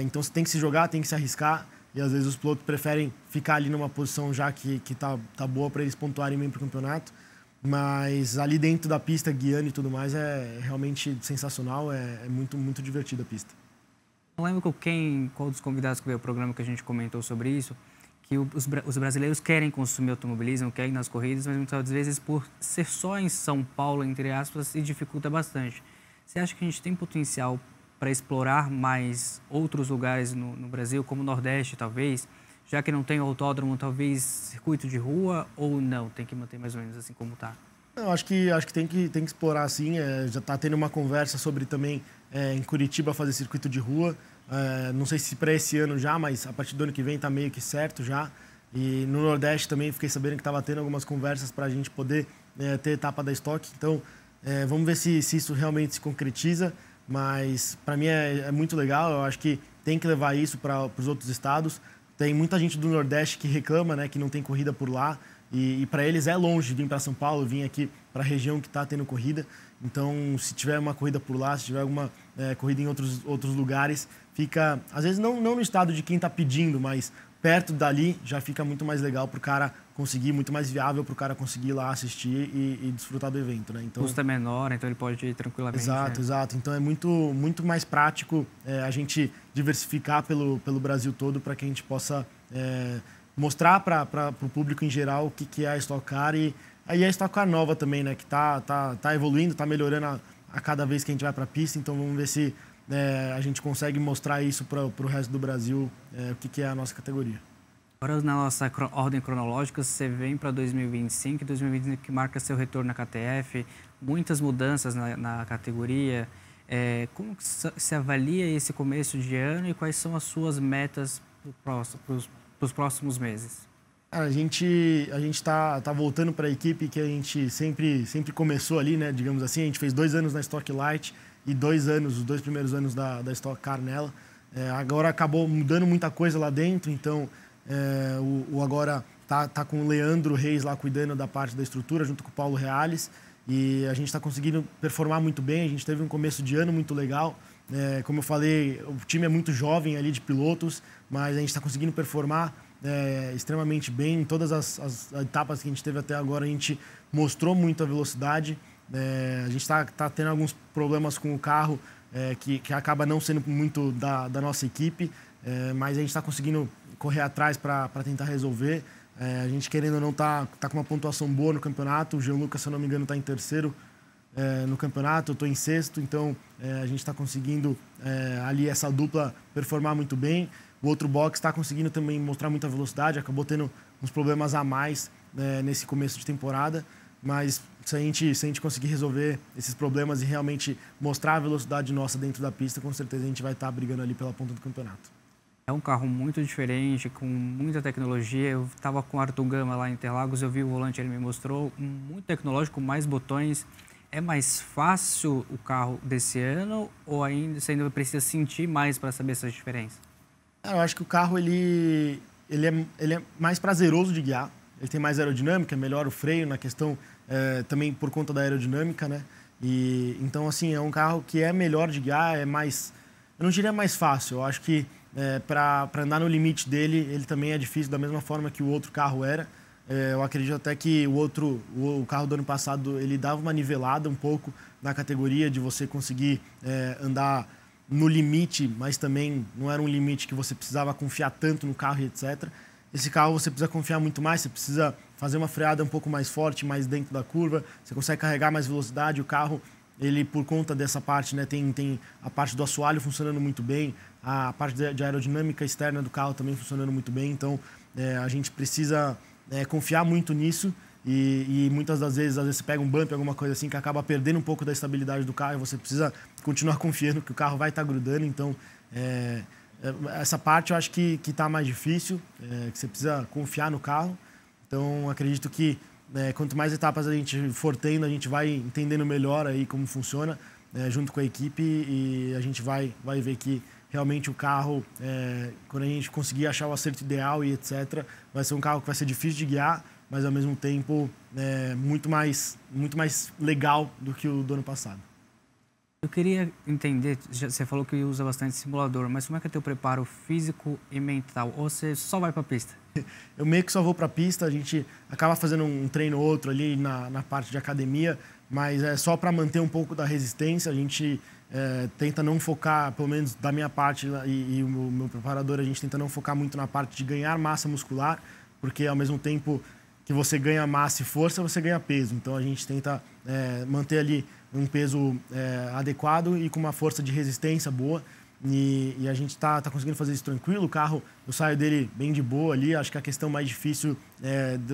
Então, você tem que se jogar, tem que se arriscar. E às vezes os pilotos preferem ficar ali numa posição já que tá boa para eles pontuarem bem para o campeonato. Mas ali dentro da pista, guiando e tudo mais, é realmente sensacional, é muito, muito divertida a pista. Eu lembro qual dos convidados que veio ao programa que a gente comentou sobre isso, que os brasileiros querem consumir automobilismo, querem ir nas corridas, mas muitas vezes por ser só em São Paulo, entre aspas, se dificulta bastante. Você acha que a gente tem potencial para explorar mais outros lugares no Brasil, como o Nordeste, talvez, já que não tem autódromo, talvez circuito de rua, ou não? Tem que manter mais ou menos assim como está? Eu acho que tem que explorar sim. Já está tendo uma conversa sobre também em Curitiba fazer circuito de rua. Não sei se para esse ano já, mas a partir do ano que vem está meio que certo já. E no Nordeste também fiquei sabendo que estava tendo algumas conversas para a gente poder ter etapa da Stock. Então, vamos ver se isso realmente se concretiza. Mas para mim é muito legal, eu acho que tem que levar isso para os outros estados. Tem muita gente do Nordeste que reclama, né, que não tem corrida por lá, e para eles é longe vir para São Paulo, vir aqui para a região que está tendo corrida. Então, se tiver uma corrida por lá, se tiver alguma corrida em outros lugares, fica, às vezes não no estado de quem está pedindo, mas perto dali já fica muito mais legal para o cara conseguir, muito mais viável para o cara conseguir ir lá assistir e desfrutar do evento, né? Então, o custo é menor, então ele pode ir tranquilamente. Exato. Então é muito mais prático a gente diversificar pelo Brasil todo para que a gente possa mostrar para o público em geral o que é a Stock Car e aí a Stock Car nova também, né? Que tá evoluindo, tá melhorando a cada vez que a gente vai para a pista. Então vamos ver se a gente consegue mostrar isso para o resto do Brasil, o que é a nossa categoria. Agora, na nossa ordem cronológica, você vem para 2025, 2025 que marca seu retorno na KTF, muitas mudanças na categoria. Como que se avalia esse começo de ano e quais são as suas metas para os próximos meses? A gente tá voltando para a equipe que a gente sempre começou ali, né? Digamos assim, a gente fez 2 anos na Stock Light e os 2 primeiros anos da Stock Car nela. Agora acabou mudando muita coisa lá dentro, então o agora tá com o Leandro Reis lá cuidando da parte da estrutura, junto com o Paulo Reales, e a gente está conseguindo performar muito bem. A gente teve um começo de ano muito legal. Como eu falei, o time é muito jovem ali de pilotos, mas a gente está conseguindo performar extremamente bem. Em todas as etapas que a gente teve até agora, a gente mostrou muita velocidade. A gente está tendo alguns problemas com o carro, que acaba não sendo muito da nossa equipe, mas a gente está conseguindo correr atrás para tentar resolver. A gente, querendo ou não, tá com uma pontuação boa no campeonato. O Jean Lucas, se eu não me engano, está em terceiro no campeonato, eu estou em sexto, então a gente está conseguindo ali essa dupla performar muito bem. O outro box está conseguindo também mostrar muita velocidade, acabou tendo uns problemas a mais nesse começo de temporada, mas se a gente conseguir resolver esses problemas e realmente mostrar a velocidade nossa dentro da pista, com certeza a gente vai estar brigando ali pela ponta do campeonato. É um carro muito diferente, com muita tecnologia. Eu estava com o Arthur Gama lá em Interlagos, eu vi o volante, ele me mostrou, muito tecnológico, com mais botões. É mais fácil o carro desse ano ou você ainda precisa sentir mais para saber essas diferenças? Eu acho que o carro ele é mais prazeroso de guiar. Ele tem mais aerodinâmica, melhora o freio na questão também por conta da aerodinâmica, né? E então assim é um carro que é melhor de guiar, é mais, eu não diria mais fácil. Eu acho que para andar no limite dele, ele também é difícil da mesma forma que o outro carro era. Eu acredito até que o carro do ano passado, ele dava uma nivelada um pouco na categoria de você conseguir andar no limite, mas também não era um limite que você precisava confiar tanto no carro e etc. Esse carro você precisa confiar muito mais, você precisa fazer uma freada um pouco mais forte, mais dentro da curva, você consegue carregar mais velocidade, o carro, ele por conta dessa parte, né, tem a parte do assoalho funcionando muito bem, a parte de aerodinâmica externa do carro também funcionando muito bem, então a gente precisa confiar muito nisso e muitas das vezes, você pega um bump, alguma coisa assim, que acaba perdendo um pouco da estabilidade do carro e você precisa continuar confiando que o carro vai estar grudando. Então, essa parte eu acho que está mais difícil, que você precisa confiar no carro. Então, acredito que quanto mais etapas a gente for tendo, a gente vai entendendo melhor aí como funciona, junto com a equipe, e a gente vai ver que realmente o carro, quando a gente conseguir achar o acerto ideal e etc., vai ser um carro que vai ser difícil de guiar, mas ao mesmo tempo muito mais legal do que o do ano passado. Eu queria entender, você falou que usa bastante simulador, mas como é que é o teu preparo físico e mental? Ou você só vai para a pista? Eu meio que só vou para a pista, a gente acaba fazendo um treino ou outro ali na parte de academia, mas é só para manter um pouco da resistência. A gente tenta não focar, pelo menos da minha parte e o meu preparador, a gente tenta não focar muito na parte de ganhar massa muscular, porque ao mesmo tempo que você ganha massa e força, você ganha peso. Então a gente tenta manter ali um peso adequado e com uma força de resistência boa. E a gente tá conseguindo fazer isso tranquilo. O carro, eu saio dele bem de boa ali. Acho que a questão mais difícil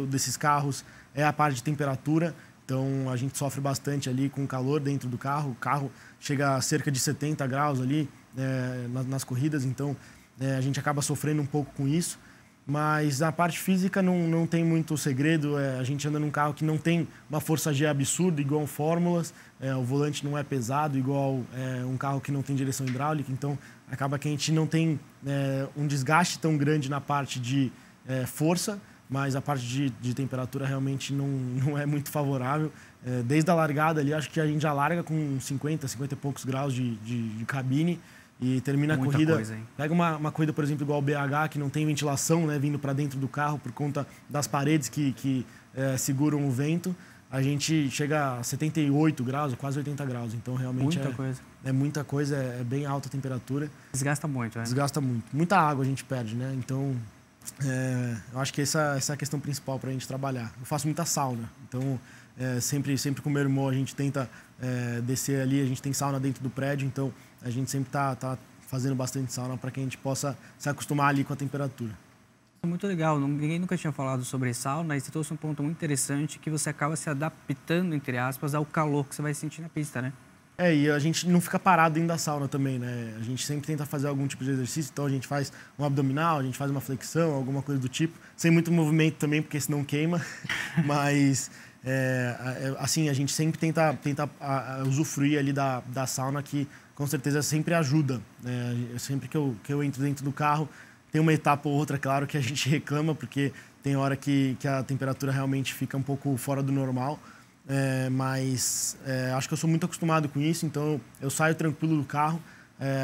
desses carros é a parte de temperatura. Então a gente sofre bastante ali com o calor dentro do carro. O carro chega a cerca de 70 graus ali nas corridas. Então a gente acaba sofrendo um pouco com isso. Mas na parte física não tem muito segredo. A gente anda num carro que não tem uma força G absurda, igual Fórmulas. O volante não é pesado, igual um carro que não tem direção hidráulica. Então, acaba que a gente não tem um desgaste tão grande na parte de força, mas a parte de temperatura realmente não é muito favorável. Desde a largada ali, acho que a gente já larga com 50 e poucos graus de cabine. E termina a corrida, coisa, pega uma corrida, por exemplo, igual o BH, que não tem ventilação, né, vindo para dentro do carro por conta das paredes que seguram o vento. A gente chega a 78 graus, quase 80 graus. Então, realmente é muita coisa, é bem alta a temperatura. Desgasta muito, né? Desgasta muito. Muita água a gente perde, né? Então, eu acho que essa é a questão principal para a gente trabalhar. Eu faço muita sauna, então sempre com o meu irmão a gente tenta descer ali, a gente tem sauna dentro do prédio, então a gente sempre tá fazendo bastante sauna para que a gente possa se acostumar ali com a temperatura. Muito legal, ninguém nunca tinha falado sobre sauna, e você trouxe um ponto muito interessante, que você acaba se adaptando, entre aspas, ao calor que você vai sentir na pista, né? E a gente não fica parado dentro da sauna também, né? A gente sempre tenta fazer algum tipo de exercício, então a gente faz um abdominal, a gente faz uma flexão, alguma coisa do tipo, sem muito movimento também, porque senão queima, mas assim, a gente sempre tenta usufruir ali da sauna, que com certeza sempre ajuda, né? Sempre que eu entro dentro do carro, tem uma etapa ou outra, claro, que a gente reclama, porque tem hora que a temperatura realmente fica um pouco fora do normal, mas acho que eu sou muito acostumado com isso, então eu saio tranquilo do carro.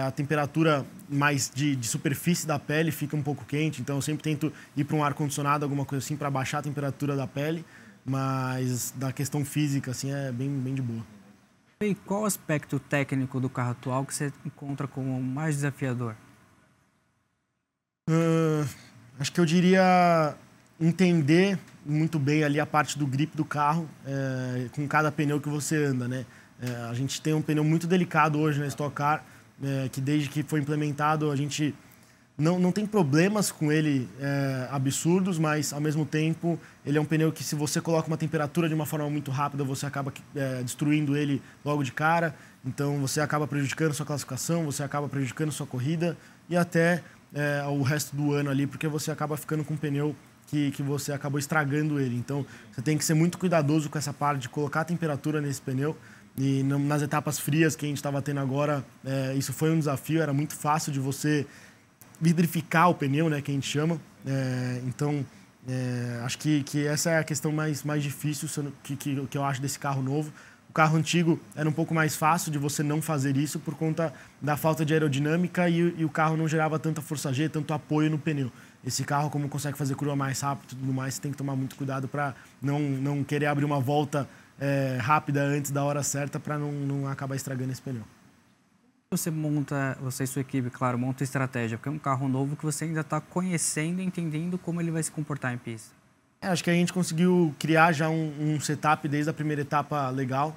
A temperatura mais de superfície da pele fica um pouco quente, então eu sempre tento ir para um ar-condicionado, alguma coisa assim, para baixar a temperatura da pele, mas da questão física, assim, é bem de boa. E qual aspecto técnico do carro atual que você encontra como mais desafiador? Acho que eu diria entender muito bem ali a parte do grip do carro com cada pneu que você anda, né? A gente tem um pneu muito delicado hoje na Stock Car, que desde que foi implementado a gente não tem problemas com ele absurdos, mas ao mesmo tempo ele é um pneu que, se você coloca uma temperatura de uma forma muito rápida, você acaba destruindo ele logo de cara. Então você acaba prejudicando sua classificação, você acaba prejudicando sua corrida e até o resto do ano ali, porque você acaba ficando com um pneu que você acabou estragando ele. Então você tem que ser muito cuidadoso com essa parte de colocar a temperatura nesse pneu. E nas etapas frias que a gente estava tendo agora, isso foi um desafio, era muito fácil de você vidrificar o pneu, né, que a gente chama. Então, acho que essa é a questão mais difícil que eu acho desse carro novo. O O carro antigo era um pouco mais fácil de você não fazer isso por conta da falta de aerodinâmica e o carro não gerava tanta força G, tanto apoio no pneu. Esse carro, como consegue fazer curva mais rápido e tudo mais, você tem que tomar muito cuidado para não querer abrir uma volta rápida antes da hora certa para não acabar estragando esse pneu. Você e sua equipe, claro, monta estratégia, porque é um carro novo que você ainda está conhecendo e entendendo como ele vai se comportar em pista. Acho que a gente conseguiu criar já um setup desde a primeira etapa legal.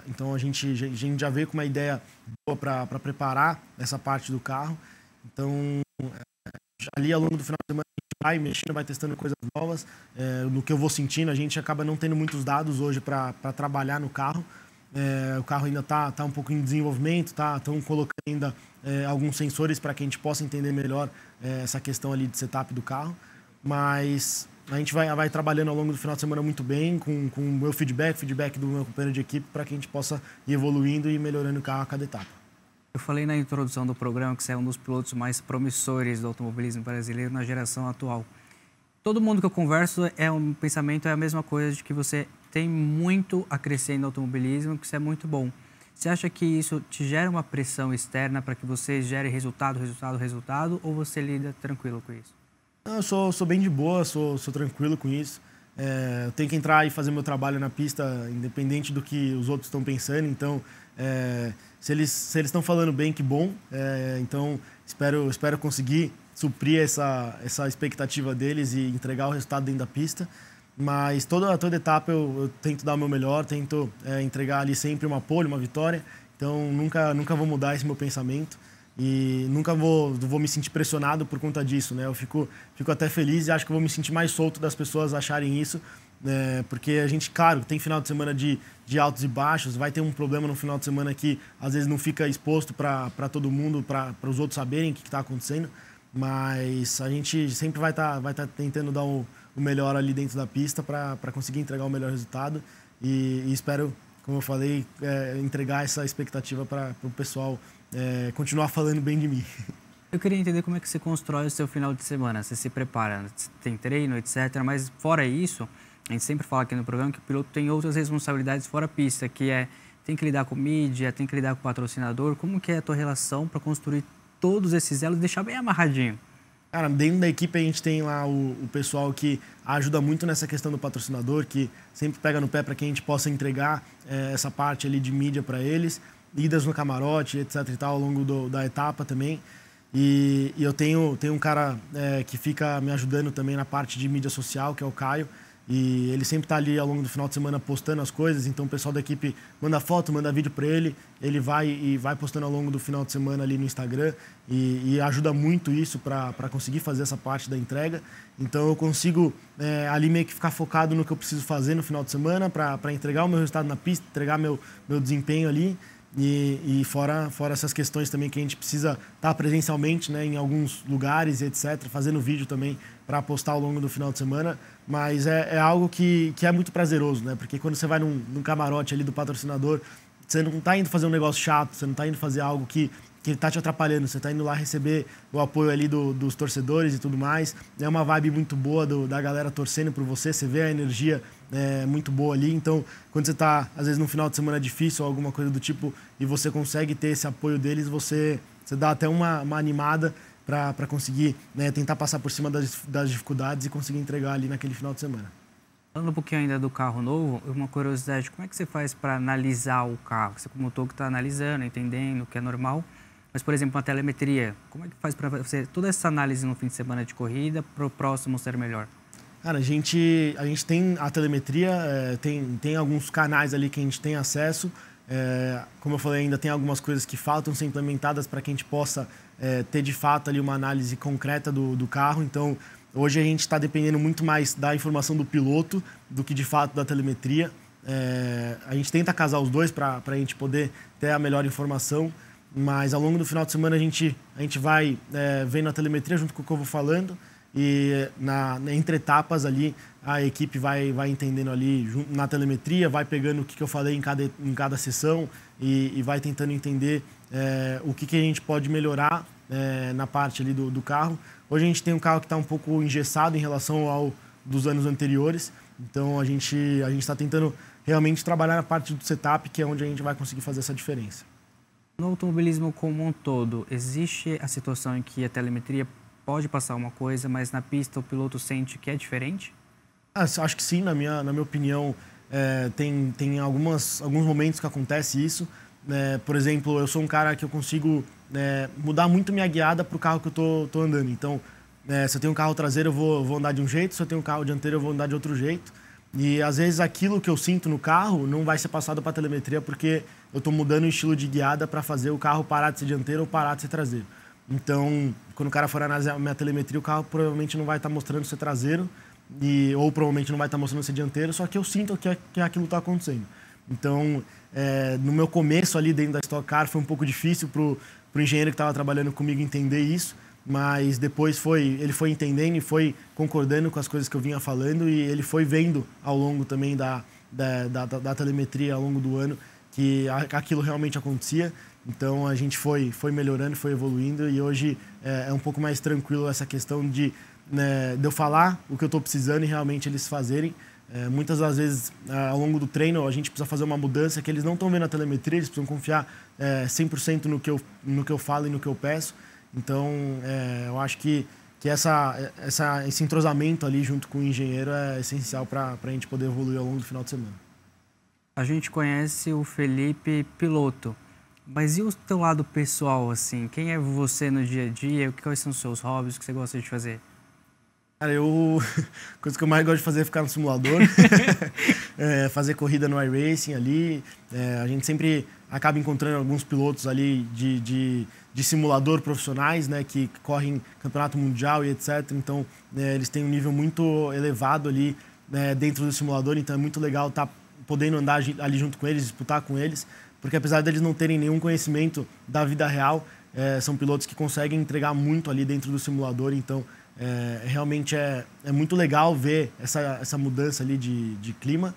Então a gente já veio com uma ideia boa para preparar essa parte do carro. Então ali ao longo do final de semana a gente vai mexendo, vai testando coisas novas. No que eu vou sentindo, a gente acaba não tendo muitos dados hoje para trabalhar no carro. O carro ainda está um pouco em desenvolvimento, estão colocando ainda alguns sensores para que a gente possa entender melhor essa questão ali de setup do carro. Mas a gente vai trabalhando ao longo do final de semana muito bem, com o meu feedback do meu companheiro de equipe, para que a gente possa ir evoluindo e melhorando o carro a cada etapa. Eu falei na introdução do programa que você é um dos pilotos mais promissores do automobilismo brasileiro na geração atual. Todo mundo que eu converso, um pensamento é a mesma coisa, de que você tem muito a crescer no automobilismo, que isso é muito bom. Você acha que isso te gera uma pressão externa para que você gere resultado, ou você lida tranquilo com isso? Eu sou bem de boa, sou tranquilo com isso. Eu tenho que entrar e fazer meu trabalho na pista, independente do que os outros estão pensando. Então, se eles estão falando bem, que bom. Então, espero conseguir suprir essa expectativa deles e entregar o resultado dentro da pista. Mas toda etapa eu tento dar o meu melhor, tento entregar ali sempre uma pole, uma vitória. Então, nunca vou mudar esse meu pensamento. E nunca vou me sentir pressionado por conta disso, né? Eu fico até feliz e acho que eu vou me sentir mais solto das pessoas acharem isso, porque a gente, claro, tem final de semana de altos e baixos, vai ter um problema no final de semana que às vezes não fica exposto para todo mundo, para os outros saberem o que está acontecendo, mas a gente sempre vai tá tentando dar o melhor ali dentro da pista para conseguir entregar o melhor resultado e espero, como eu falei, entregar essa expectativa para o pessoal continuar falando bem de mim. Eu queria entender como é que você constrói o seu final de semana. Você se prepara, tem treino, etc. Mas fora isso, a gente sempre fala aqui no programa que o piloto tem outras responsabilidades fora a pista, que tem que lidar com mídia, tem que lidar com o patrocinador. Como que é a tua relação para construir todos esses elos e deixar bem amarradinho? Cara, dentro da equipe a gente tem lá o pessoal que ajuda muito nessa questão do patrocinador, que sempre pega no pé para que a gente possa entregar essa parte ali de mídia para eles, idas no camarote, etc e tal, ao longo da etapa também. E eu tenho um cara que fica me ajudando também na parte de mídia social, que é o Caio. E ele sempre está ali ao longo do final de semana postando as coisas, então o pessoal da equipe manda foto, manda vídeo para ele vai postando ao longo do final de semana ali no Instagram e ajuda muito isso para conseguir fazer essa parte da entrega. Então eu consigo ali meio que ficar focado no que eu preciso fazer no final de semana para entregar o meu resultado na pista, entregar meu desempenho ali. E fora essas questões também que a gente precisa estar presencialmente, né, em alguns lugares, etc., fazendo vídeo também para postar ao longo do final de semana, mas é algo que é muito prazeroso, né, porque quando você vai num camarote ali do patrocinador, você não está indo fazer um negócio chato, você não está indo fazer algo que está te atrapalhando, você está indo lá receber o apoio ali dos torcedores e tudo mais, é uma vibe muito boa da galera torcendo por você, você vê a energia muito boa ali, então quando você está, às vezes, num final de semana difícil ou alguma coisa do tipo, e você consegue ter esse apoio deles, você dá até uma animada para conseguir, né, tentar passar por cima das dificuldades e conseguir entregar ali naquele final de semana. Falando um pouquinho ainda do carro novo, uma curiosidade, como é que você faz para analisar o carro? Você comentou que está analisando, entendendo, que é normal, mas, por exemplo, uma telemetria, como é que faz para você toda essa análise no fim de semana de corrida para o próximo ser melhor? Cara, a gente tem a telemetria, tem alguns canais ali que a gente tem acesso. Como eu falei, ainda tem algumas coisas que faltam ser implementadas para que a gente possa ter, de fato, ali uma análise concreta do carro. Então, hoje a gente está dependendo muito mais da informação do piloto do que, de fato, da telemetria. A gente tenta casar os dois para a gente poder ter a melhor informação, mas ao longo do final de semana a gente vai vendo a telemetria junto com o que eu vou falando. E entre etapas ali, a equipe vai entendendo ali na telemetria, vai pegando o que eu falei em cada sessão e vai tentando entender o que a gente pode melhorar na parte ali do carro. Hoje a gente tem um carro que está um pouco engessado em relação dos anos anteriores, então a gente está tentando realmente trabalhar na parte do setup, que é onde a gente vai conseguir fazer essa diferença. No automobilismo como um todo, existe a situação em que a telemetria pode passar uma coisa, mas na pista o piloto sente que é diferente? Acho que sim, na minha opinião, tem alguns momentos que acontece isso. Por exemplo, eu sou um cara que eu consigo mudar muito minha guiada para o carro que eu tô andando. Então, se eu tenho um carro traseiro, eu vou andar de um jeito, se eu tenho um carro dianteiro, eu vou andar de outro jeito. E, às vezes, aquilo que eu sinto no carro não vai ser passado para a telemetria porque eu estou mudando o estilo de guiada para fazer o carro parar de ser dianteiro ou parar de ser traseiro. Então, quando o cara for analisar a minha telemetria, o carro provavelmente não vai estar mostrando ser traseiro ou provavelmente não vai estar mostrando ser dianteiro, só que eu sinto que aquilo está acontecendo. Então, no meu começo ali dentro da Stock Car foi um pouco difícil para o engenheiro que estava trabalhando comigo entender isso, mas depois ele foi entendendo e foi concordando com as coisas que eu vinha falando e ele foi vendo ao longo também da telemetria, ao longo do ano, que aquilo realmente acontecia. Então a gente foi melhorando, foi evoluindo e hoje é um pouco mais tranquilo essa questão de eu falar o que eu estou precisando e realmente eles fazerem. Muitas das vezes, ao longo do treino, a gente precisa fazer uma mudança que eles não estão vendo na telemetria, eles precisam confiar 100% no que eu falo e no que eu peço. Então, eu acho que esse entrosamento ali junto com o engenheiro é essencial para a gente poder evoluir ao longo do final de semana. A gente conhece o Felipe piloto, mas e o teu lado pessoal, assim? Quem é você no dia a dia? Quais são os seus hobbies? O que você gosta de fazer? Cara, a coisa que eu mais gosto de fazer é ficar no simulador, fazer corrida no iRacing ali. A gente sempre acaba encontrando alguns pilotos ali de simulador profissionais, né, que correm campeonato mundial e etc. Então, eles têm um nível muito elevado ali dentro do simulador, então é muito legal estar podendo andar ali junto com eles, disputar com eles, porque apesar deles não terem nenhum conhecimento da vida real, são pilotos que conseguem entregar muito ali dentro do simulador, então realmente é muito legal ver essa mudança ali de clima,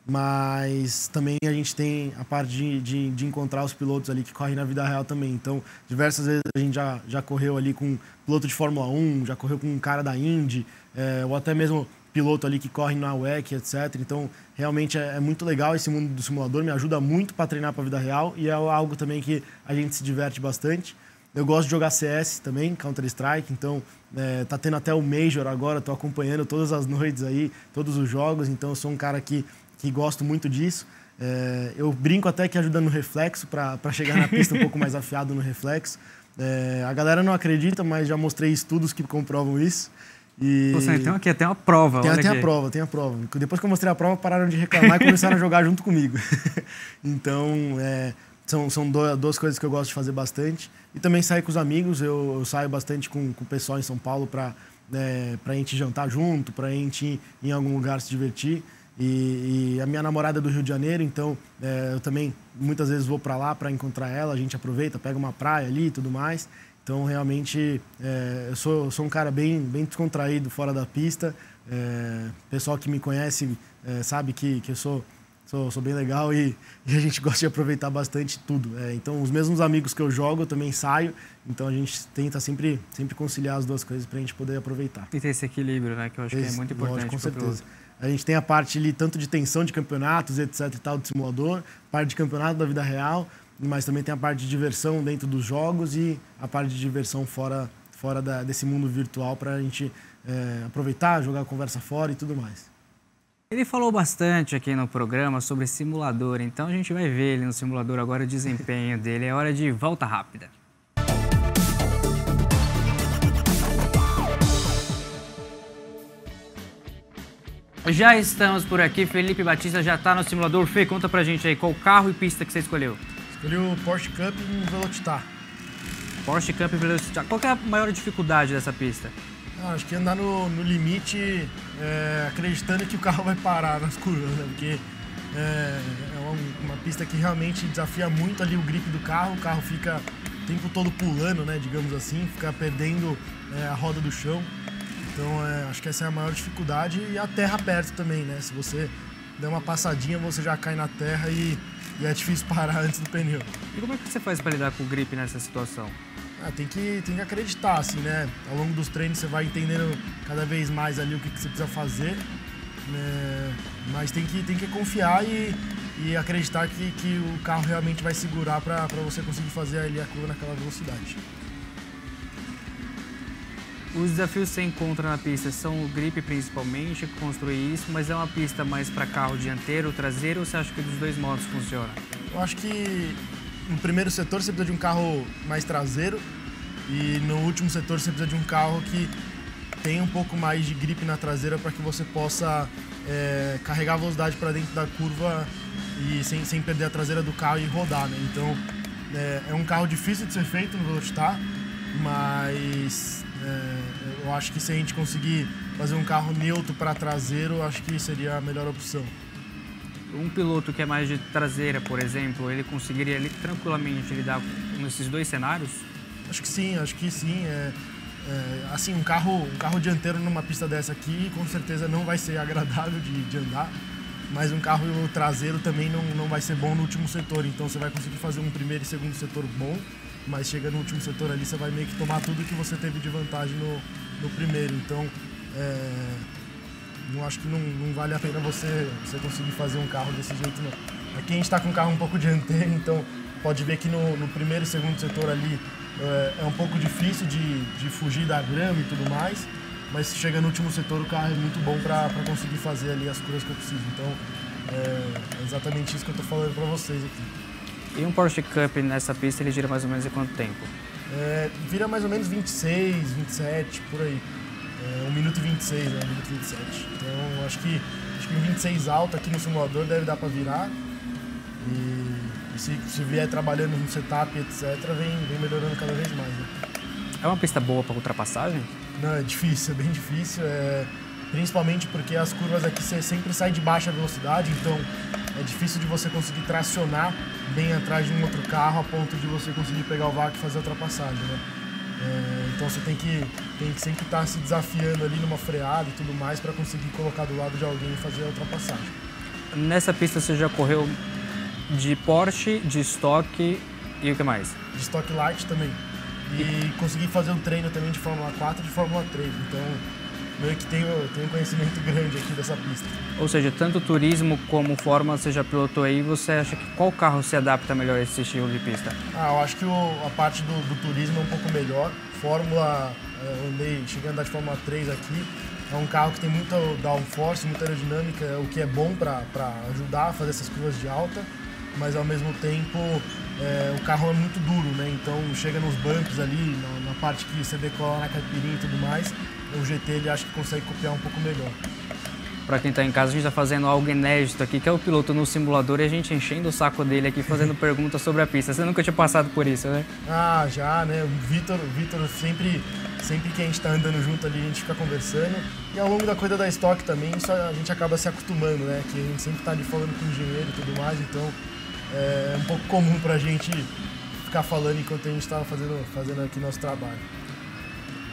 mas também a gente tem a parte de encontrar os pilotos ali que correm na vida real também. Então, diversas vezes a gente já correu ali com um piloto de Fórmula 1, já correu com um cara da Indy, ou até mesmo piloto ali que corre na WEC, etc. Então, realmente é muito legal esse mundo do simulador, me ajuda muito para treinar para a vida real e é algo também que a gente se diverte bastante. Eu gosto de jogar CS também, Counter-Strike, então tá tendo até o Major agora, tô acompanhando todas as noites aí, todos os jogos, então eu sou um cara que gosto muito disso. Eu brinco até que ajuda no reflexo, para chegar na pista um pouco mais afiado no reflexo. A galera não acredita, mas já mostrei estudos que comprovam isso. Você tem aqui até uma prova. Tem a prova. Depois que eu mostrei a prova, pararam de reclamar e começaram a jogar junto comigo. Então, são duas coisas que eu gosto de fazer bastante. E também sair com os amigos. Eu saio bastante com o pessoal em São Paulo para a gente jantar junto, para a gente ir em algum lugar se divertir. E a minha namorada é do Rio de Janeiro, então eu também muitas vezes vou para lá para encontrar ela. A gente aproveita, pega uma praia ali e tudo mais. Então, realmente, eu sou um cara bem descontraído fora da pista. O pessoal que me conhece sabe que eu sou bem legal e a gente gosta de aproveitar bastante tudo. Então, os mesmos amigos que eu jogo, eu também saio. Então, a gente tenta sempre conciliar as duas coisas para a gente poder aproveitar. E ter esse equilíbrio, né? Que eu acho que é muito importante. Lógico, com certeza. A gente tem a parte ali tanto de tensão de campeonatos, etc. e tal, do simulador, parte de campeonato da vida real, mas também tem a parte de diversão dentro dos jogos e a parte de diversão fora desse mundo virtual para a gente aproveitar, jogar a conversa fora e tudo mais. Ele falou bastante aqui no programa sobre simulador, então a gente vai ver ele no simulador agora, o desempenho dele. É hora de volta rápida. Já estamos por aqui, Felipe Batista já está no simulador. Fê, conta pra gente aí, qual carro e pista que você escolheu? Escolhi o Porsche Cup e um Velocitar. Porsche Cup e Velocitar. Qual que é a maior dificuldade dessa pista? Acho que andar no limite, acreditando que o carro vai parar nas curvas, né? Porque é uma pista que realmente desafia muito ali o grip do carro. O carro fica o tempo todo pulando, né, digamos assim, fica perdendo a roda do chão. Então, acho que essa é a maior dificuldade. E a terra perto também, né? Se você der uma passadinha, você já cai na terra e é difícil parar antes do pneu. E como é que você faz para lidar com o grip nessa situação? Tem que acreditar, assim, né? Ao longo dos treinos você vai entendendo cada vez mais ali o que você precisa fazer. mas tem que confiar e acreditar que o carro realmente vai segurar para você conseguir fazer ali a curva naquela velocidade. Os desafios que você encontra na pista são o grip principalmente, construir isso, mas é uma pista mais para carro dianteiro, traseiro, ou você acha que dos dois modos funciona? Eu acho que no primeiro setor você precisa de um carro mais traseiro e no último setor você precisa de um carro que tenha um pouco mais de grip na traseira para que você possa carregar a velocidade para dentro da curva e sem perder a traseira do carro e rodar, né? Então é um carro difícil de ser feito no Velocitar, mas eu acho que se a gente conseguir fazer um carro neutro para traseiro, eu acho que seria a melhor opção. Um piloto que é mais de traseira, por exemplo, ele conseguiria tranquilamente lidar com esses dois cenários? Acho que sim. Assim, um carro dianteiro numa pista dessa aqui, com certeza não vai ser agradável de andar, mas um carro traseiro também não vai ser bom no último setor, então você vai conseguir fazer um primeiro e segundo setor bom, mas chega no último setor ali, você vai meio que tomar tudo que você teve de vantagem no primeiro, então não acho que não vale a pena você conseguir fazer um carro desse jeito, não. Aqui a gente está com um carro um pouco dianteiro, então pode ver que no primeiro e segundo setor ali é um pouco difícil de fugir da grama e tudo mais, mas se chega no último setor o carro é muito bom para conseguir fazer ali as curvas que eu preciso. Então é exatamente isso que eu estou falando para vocês aqui. E um Porsche Cup nessa pista ele gira mais ou menos em quanto tempo? Vira mais ou menos 26, 27, por aí. 1 minuto e 26, né? 1 minuto e 27. Então acho que em 26 alto aqui no simulador deve dar para virar. E se vier trabalhando no setup, etc., vem melhorando cada vez mais. Né? É uma pista boa para ultrapassagem? Não, é difícil, é bem difícil. Principalmente porque as curvas aqui você sempre sai de baixa velocidade, então é difícil de você conseguir tracionar bem atrás de um outro carro a ponto de você conseguir pegar o vácuo e fazer a ultrapassagem. Né? Então você tem que sempre estar se desafiando ali numa freada e tudo mais para conseguir colocar do lado de alguém e fazer a ultrapassagem. Nessa pista você já correu de Porsche, de estoque e o que mais? De estoque light também. E consegui fazer um treino também de Fórmula 4 e de Fórmula 3. Então, meio que tenho um conhecimento grande aqui dessa pista. Ou seja, tanto turismo como Fórmula você já pilotou aí. Você acha que qual carro se adapta melhor a esse estilo de pista? Eu acho que a parte do turismo é um pouco melhor. Fórmula, cheguei a andar de Fórmula 3 aqui. É um carro que tem muito downforce, muita aerodinâmica, o que é bom para ajudar a fazer essas curvas de alta. Mas ao mesmo tempo o carro é muito duro, né? Então chega nos bumps ali, na parte que você decola na caipirinha e tudo mais, o GT ele acho que consegue copiar um pouco melhor. Para quem está em casa, a gente está fazendo algo inédito aqui, que é o piloto no simulador e a gente enchendo o saco dele aqui, fazendo perguntas sobre a pista. Você nunca tinha passado por isso, né? Já, né? O Vitor sempre que a gente está andando junto ali, a gente fica conversando. E ao longo da corrida da Stock também, a gente acaba se acostumando, né? Que a gente sempre está ali falando com o engenheiro e tudo mais, então é um pouco comum pra gente ficar falando enquanto a gente estava fazendo aqui nosso trabalho.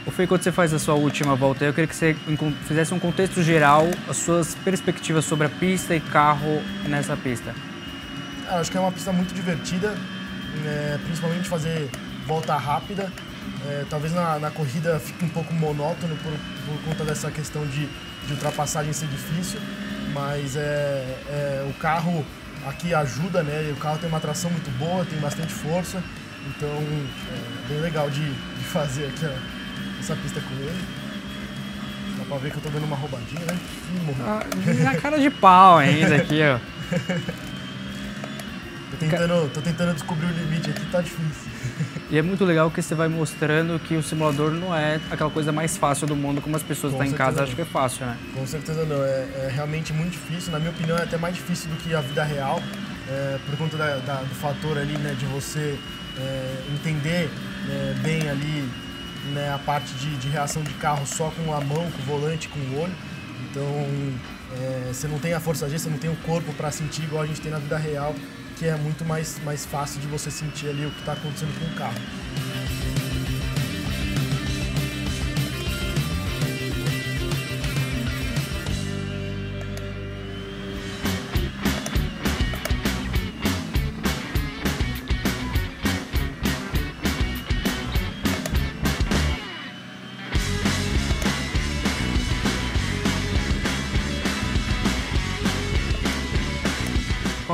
O Fê, quando você faz a sua última volta, eu queria que você fizesse um contexto geral, as suas perspectivas sobre a pista e carro nessa pista. Eu acho que é uma pista muito divertida, principalmente fazer volta rápida. Talvez na corrida fique um pouco monótono por conta dessa questão de ultrapassagem ser difícil, mas o carro aqui ajuda, né? O carro tem uma tração muito boa, tem bastante força, então é bem legal de fazer aqui essa pista com ele. Dá pra ver que eu tô dando uma roubadinha, né? Na cara de pau ainda aqui, ó. Tô tentando descobrir o limite aqui, tá difícil. E é muito legal que você vai mostrando que o simulador não é aquela coisa mais fácil do mundo, como as pessoas que estão em casa acham que é fácil, né? Com certeza não, é realmente muito difícil. Na minha opinião, é até mais difícil do que a vida real, por conta do fator ali, né, de você entender bem ali, né, a parte de reação de carro só com a mão, com o volante, com o olho. Então, você não tem a força G, você não tem o corpo para sentir igual a gente tem na vida real, que é muito mais fácil de você sentir ali o que está acontecendo com o carro.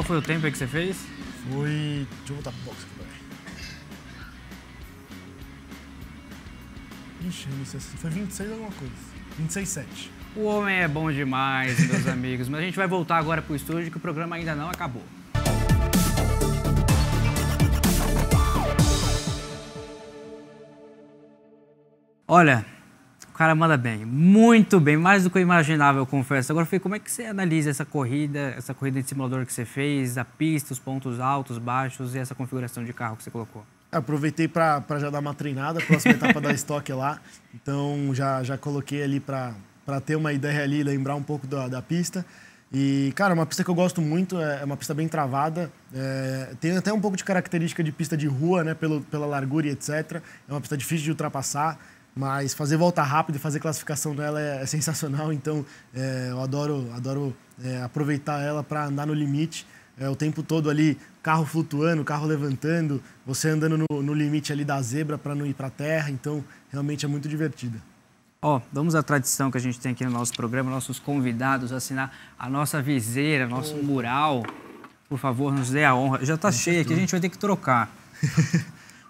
foi o tempo aí que você fez? Foi... Deixa eu voltar pro box aqui, peraí. Ixi, foi 26 alguma coisa. 26,7. O homem é bom demais, meus amigos. Mas a gente vai voltar agora pro estúdio, que o programa ainda não acabou. Olha, o cara manda bem, muito bem, mais do que eu imaginava, eu confesso. Agora, Fê, como é que você analisa essa corrida de simulador que você fez, a pista, os pontos altos, baixos e essa configuração de carro que você colocou? Aproveitei para já dar uma treinada, a próxima etapa da estoque lá. Então, já coloquei ali para ter uma ideia ali, lembrar um pouco da pista. E, cara, uma pista que eu gosto muito, é uma pista bem travada. Tem até um pouco de característica de pista de rua, né, pela largura e etc. É uma pista difícil de ultrapassar. Mas fazer volta rápida e fazer classificação nela é sensacional, então eu adoro aproveitar ela para andar no limite. O tempo todo ali, carro flutuando, carro levantando, você andando no limite ali da zebra para não ir para a terra, então realmente é muito divertida. Vamos à tradição que a gente tem aqui no nosso programa, nossos convidados assinar a nossa viseira, nosso mural. Por favor, nos dê a honra. Já está cheio aqui, a gente vai ter que trocar.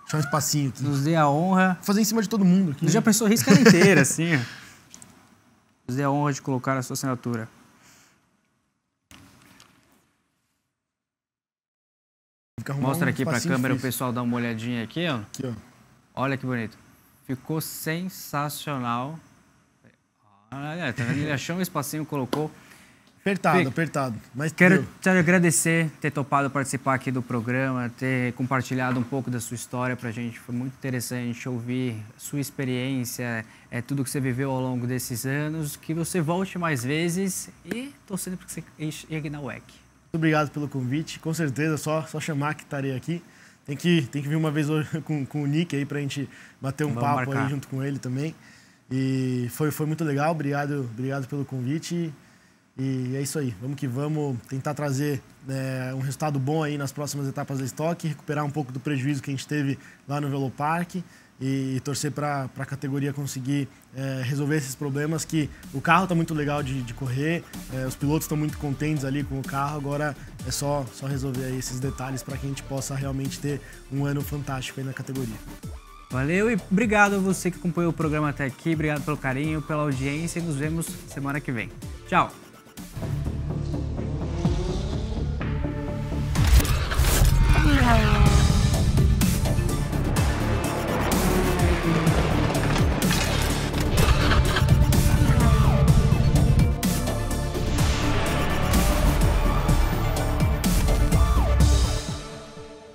Deixa um espacinho. Nos dê a honra. Vou fazer em cima de todo mundo aqui. Já pensou, risca ela inteira, assim. Nos dê a honra de colocar a sua assinatura. Mostra aqui para a câmera, o pessoal dá uma olhadinha aqui, ó. Aqui, ó. Olha que bonito. Ficou sensacional. Olha, tá vendo? Ele achou um espacinho, colocou. Apertado. Mas quero te agradecer ter topado participar aqui do programa, ter compartilhado um pouco da sua história pra gente. Foi muito interessante ouvir sua experiência, tudo que você viveu ao longo desses anos. Que você volte mais vezes e torcendo para que você chegue na WEC. Muito obrigado pelo convite. Com certeza, só chamar que estarei aqui. Tem que vir uma vez hoje com o Nick aí pra gente bater um papo aí junto com ele também. E foi muito legal. Obrigado pelo convite. E é isso aí, vamos que vamos tentar trazer um resultado bom aí nas próximas etapas da estoque, recuperar um pouco do prejuízo que a gente teve lá no Velopark e torcer para a categoria conseguir resolver esses problemas, que o carro está muito legal de correr, os pilotos estão muito contentes ali com o carro, agora é só resolver aí esses detalhes para que a gente possa realmente ter um ano fantástico aí na categoria. Valeu e obrigado a você que acompanhou o programa até aqui, obrigado pelo carinho, pela audiência e nos vemos semana que vem. Tchau! Yeah.